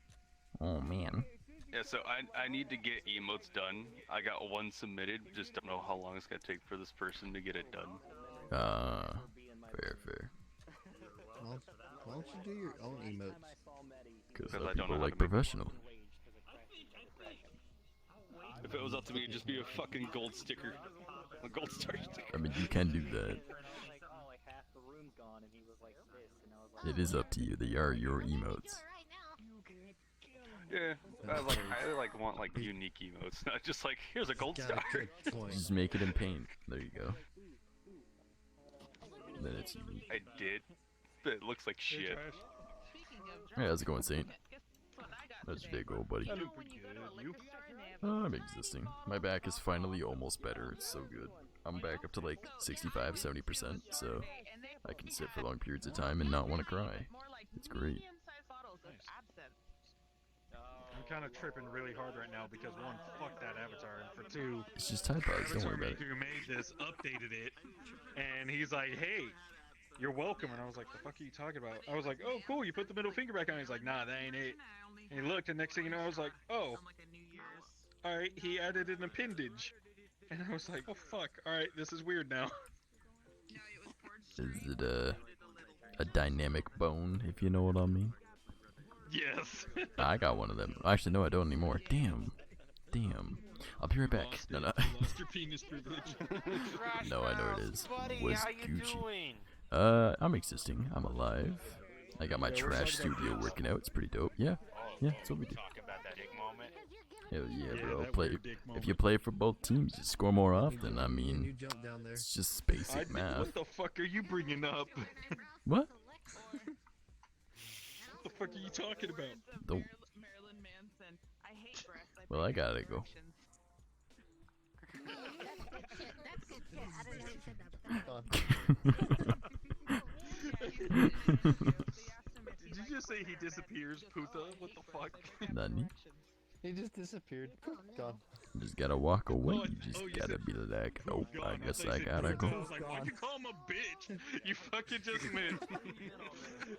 Oh man. Yeah, so I need to get emotes done. I got one submitted, just don't know how long it's gonna take for this person to get it done. Fair. Why don't you do your own emotes? Because I don't people know how like to make professional. If it was up to me, it'd just be a fucking gold sticker. A gold star sticker. I mean, you can do that. It is up to you. They are your emotes. Yeah, I want like unique emotes, not just like here's a gold star. Just make it in paint. There you go. And then it's unique. I did, but it looks like shit. Hey, how's it going, Saint? How's your day go, buddy? I'm existing. My back is finally almost better. It's so good. I'm back up to like 65, 70%, so I can sit for long periods of time and not want to cry. It's great. I'm kind of tripping really hard right now because one, fuck that avatar, and for two, It's just Tide Pods, don't worry about it. who made this updated it, and he's like, "Hey, you're welcome," and I was like, "The fuck are you talking about?" I was like, "Oh, cool, you put the middle finger back on." He's like, "Nah, that ain't it." And he looked, and next thing you know, I was like, "Oh, all right." He added an appendage, and I was like, "Oh fuck, all right, this is weird now." Is it a dynamic bone, if you know what I mean? Yes. I got one of them. Actually, no, I don't anymore. Damn. I'll be right back. No. Lost your penis privilege. No, I know it is. Was how you Gucci. doing? I'm existing. I'm alive. I got my trash studio working out. It's pretty dope. Yeah, that's what we do. moment. Hell yeah, Yeah, bro. that Play weird dick if moment. you play for both teams, you score more often. I You mean, jump down there. it's just basic math. What the fuck are you bringing up? What? What the fuck are you talking about? Don't. Marilyn Manson. I hate breasts. Well, I gotta go. That's good shit. I didn't know you said that. Did you just say he disappears, Puta? What the fuck? Nani? He just disappeared. Gone. You just gotta walk away. You just gotta be like, oh, I guess I gotta go. I was like, why'd you call him a bitch? You fucking just meant.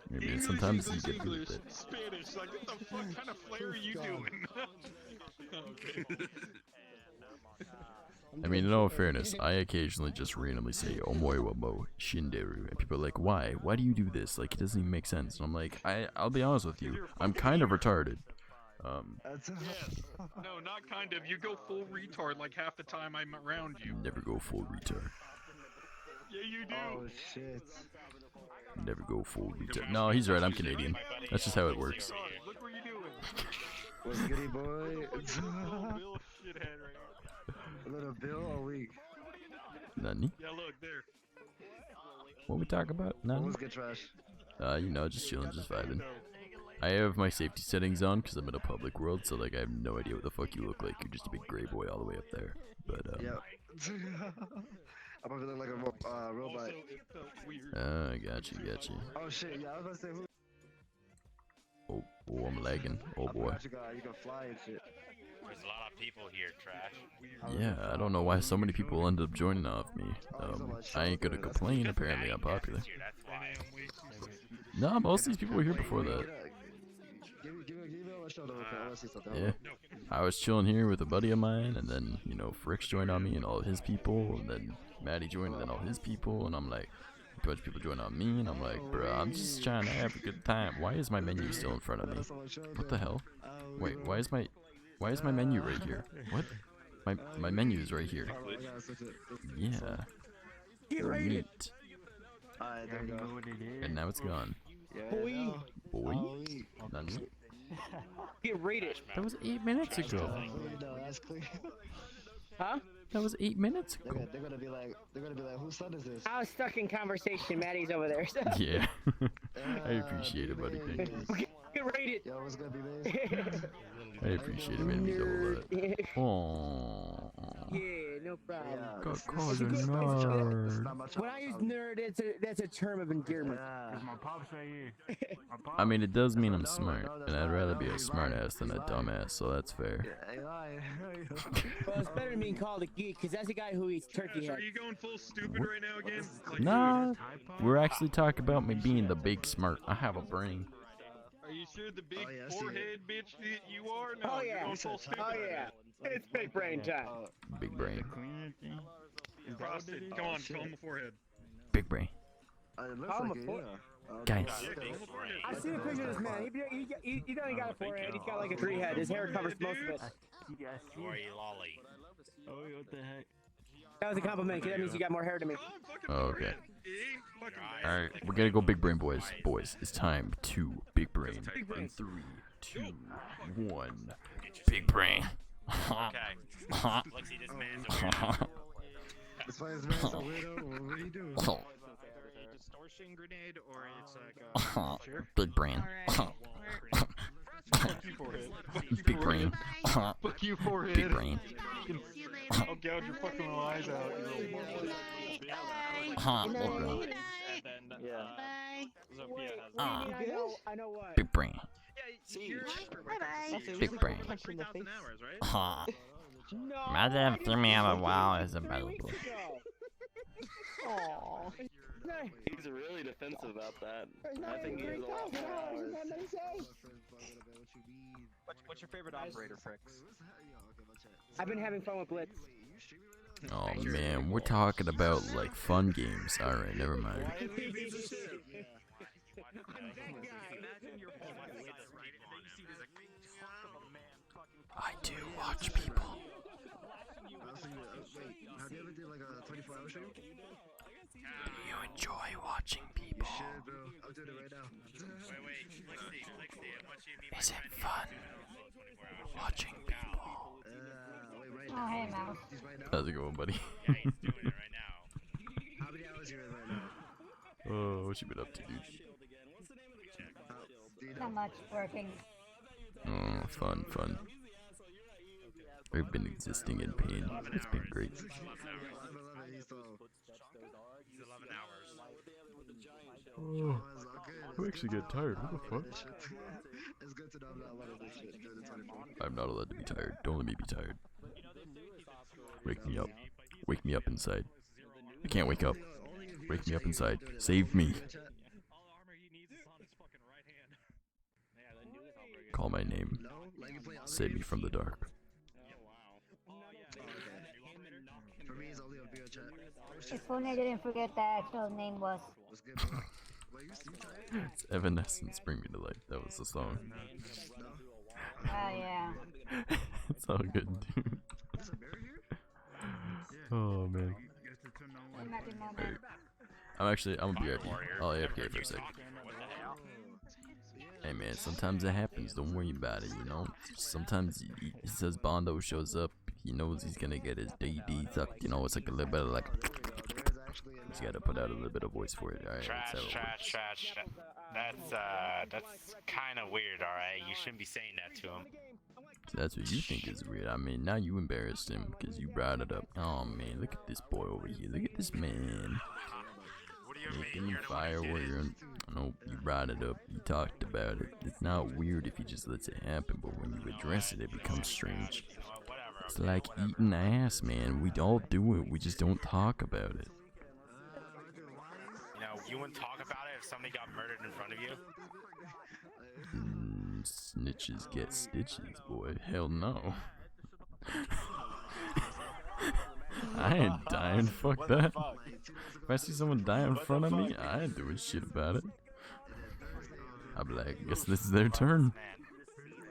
Maybe sometimes you get good English, at it. Spanish. Like, what the fuck kind of flair are you doing? Okay. I mean, in all fairness, I occasionally just randomly say "Omoi wa mo shinderu," and people are like, "Why? Why do you do this? Like, it doesn't even make sense." And I'm like, I'll be honest with you, I'm kind of retarded. Yes. No, not kind of. You go full retard like half the time I'm around you. Never go full retard. Yeah, you do. Oh shit. Never go full retard. No, he's right. I'm Canadian. That's just how it works. Look what you doing. What's goody, boy? Bill shithead right A little Bill all week. Nani? Yeah, look there. What we talk about? Nani? What's good, trash? You know, just chilling, just vibing. I have my safety settings on because I'm in a public world, so like I have no idea what the fuck you look like. You're just a big gray boy all the way up there. But Yeah. I probably look like a robot. I got you. Oh shit, yeah, I was about to say who. Oh, I'm lagging. Oh boy. You can fly and shit. There's a lot of people here, Trash. Yeah, I don't know why so many people end up joining off me. I ain't gonna complain. Apparently, I'm popular. No, most of these people were here before that. Give me a shoulder real quick. I want to see something. Yeah, I was chilling here with a buddy of mine, and then Fricks joined on me and all of his people, and then Maddie joined and then all his people, and I'm like, a bunch of people joined on me, and I'm like, bro, I'm just trying to have a good time. Why is my menu still in front of me? What the hell? Wait, why is my menu right here? What? My menu is right here. Yeah. Neat. And now it's gone. Boy. Boy? Nani? Get rated. That was 8 minutes ago. Huh? That was 8 minutes ago. They're gonna be like, whose son is this? I was stuck in conversation. Maddie's over there. Yeah. I appreciate it, buddy. Thank you. Get rated. Yo, what's gonna be this? I appreciate it, man. It means a whole lot. Aww. Yeah, no problem. Got called a nerd. When I use nerd, that's a term of endearment. My pop's right here. I mean, it does mean I'm smart, and I'd rather be a smartass than a dumbass, so that's fair. Well, it's better than being called a geek, because that's a guy who eats turkey head. Are you going full stupid right now again? Like, Nah, we're actually talking about me being the big smart. I have a brain. Are you sure the big forehead bitch that you are? No, Oh you're yeah. going full stupid. Oh yeah. It's big brain time. Big brain. Frosted. Come on, call him the forehead. Big brain. Call him a forehead. Guys. I see the picture of this man. He don't even got a forehead. He's got like a tree head. His hair covers most of it. Or you lolly. Oh, what the heck? That was a compliment, 'cause that means you got more hair than me. Okay. Alright, we're gonna go big brain, boys. Boys, it's time to big brain. In 3, 2, 1. Big brain. Okay. Let's see, this man's a weirdo. This man's a weirdo. What are you doing? Distortion grenade, or it's like sure. Big brain. Fuck you, forehead. Big brain. Fuck you, forehead. Big brain. I'll gouge your fucking eyes out. Big brain. I know what. Big brain. Bye-bye. Big brain. Imagine if Jimmy have a wow is available. Aww. He's really defensive about that. I think he has a lot more hours. What's your favorite operator, Fricks? I've been having fun with Blitz. Oh man, we're talking about like fun games. Alright, never mind. I do watch people. Have you ever did like a 24-hour stream? You enjoy watching people. You should, bro. I'm doing it right now. Wait, let's see. Is it fun? Watching people. Oh, hey, Mouse. How's it going, buddy? Yeah, he's doing it right now. How many hours are you in right now? Oh, what you been up to, dude? Not much working. Oh, fun, fun. I've been existing in pain. It's been great. He's 11 hours. Oh, I'm actually getting tired. What the fuck? It's good to know I'm not allowed to do shit during the 24. I'm not allowed to be tired. Don't let me be tired. Wake me up. Wake me up inside. I can't wake up. Wake me up inside. Save me. Call my name. Save me from the dark. For me, it's only on video chat. If only I didn't forget the actual name was. What's good, bro? Wait, you tired? It's Evanescence, Bring Me to Life. That was the song. Oh, yeah. It's all good, dude. Oh, man. Alright. I'm gonna be right here. I'll AFK for a sec. Hey, man, sometimes it happens. Don't worry about it, you know? Sometimes he says Bondo shows up. He knows he's gonna get his DD sucked. You know, it's like a little bit of like. He's gotta put out a little bit of voice for it. Alright, Trash. That's kind of weird, alright? You shouldn't be saying that to him. That's what you think is weird. I mean, now you embarrassed him because you brought it up. Oh, man, look at this boy over here. Look at this man. What do you Making mean? fire warrior. No, you brought it up. You talked about it. It's not weird if he just lets it happen, but when you address it, it becomes strange. It's like eating ass, man. We all do it. We just don't talk about it. You know, you wouldn't talk about it if somebody got murdered in front of you? Snitches get stitches, boy. Hell no. I ain't dying. Fuck that. If I see someone die in front of me, I ain't doing shit about it. I'll be like, I guess this is their turn.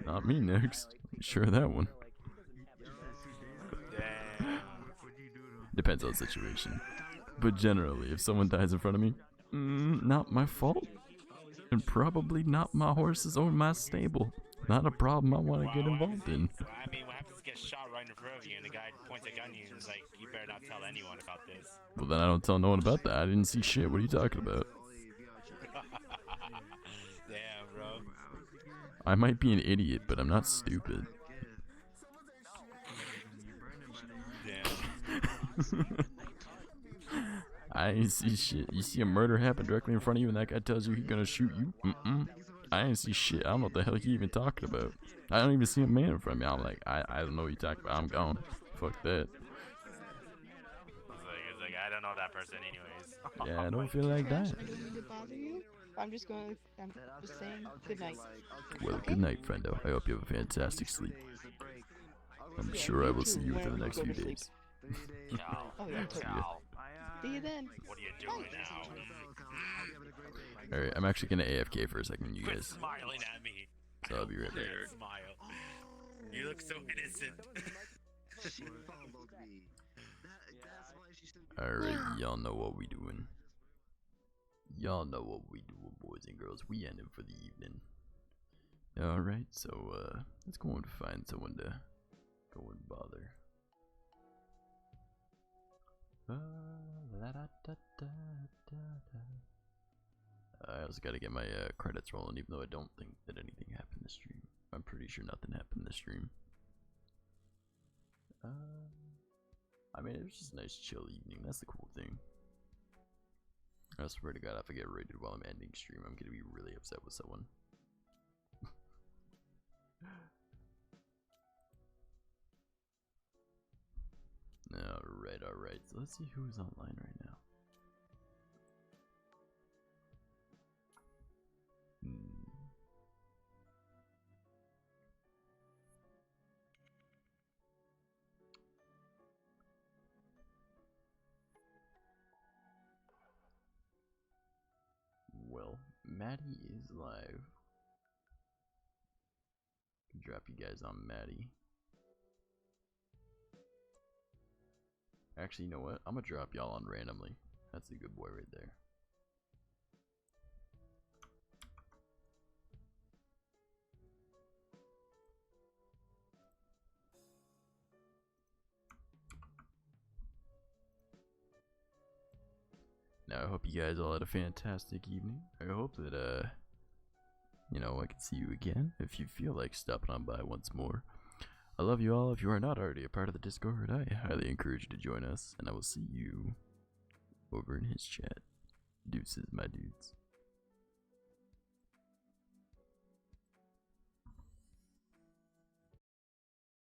Not me next. Sure that one. Depends on the situation. But generally, if someone dies in front of me, not my fault. And probably not my horses or my stable. Not a problem I want to get involved in. I mean, what happens is get shot right in front of you and the guy points a gun at you and is like, you better not tell anyone about this. Well, then I don't tell no one about that. I didn't see shit. What are you talking about? Damn, bro. I might be an idiot, but I'm not stupid. Damn. I ain't see shit. You see a murder happen directly in front of you and that guy tells you he's gonna shoot you? I ain't see shit. I don't know what the hell he even talking about. I don't even see a man in front of me. I'm like, I don't know what you talking about. I'm gone. Fuck that. It's like, I don't know that person anyways. Yeah, I don't feel like that. I don't mean to bother you. I'm just saying good night. Well, good night, friendo. I hope you have a fantastic sleep. I'm sure I will see you within the next few days. Oh, yeah, totally. See you then. What are you doing now? Alright, I'm actually gonna AFK for a second, you Quit guys. smiling at me. So I'll be right back. Smile. You look so innocent. Alright, y'all know what we doing. Y'all know what we doing, boys and girls. We ended for the evening. Alright, so let's go and find someone to go and bother. I also gotta get my credits rolling, even though I don't think that anything happened this stream. I'm pretty sure nothing happened this stream. I mean, it was just a nice chill evening. That's the cool thing. I swear to God, if I get raided while I'm ending stream, I'm gonna be really upset with someone. Alright. So let's see who's online right now. Well, Maddie is live. Can drop you guys on Maddie. Actually, you know what? I'm gonna drop y'all on randomly. That's a good boy right there. Now I hope you guys all had a fantastic evening. I hope that you know, I can see you again if you feel like stopping on by once more. I love you all. If you are not already a part of the Discord, I highly encourage you to join us, and I will see you over in his chat. Deuces, my dudes.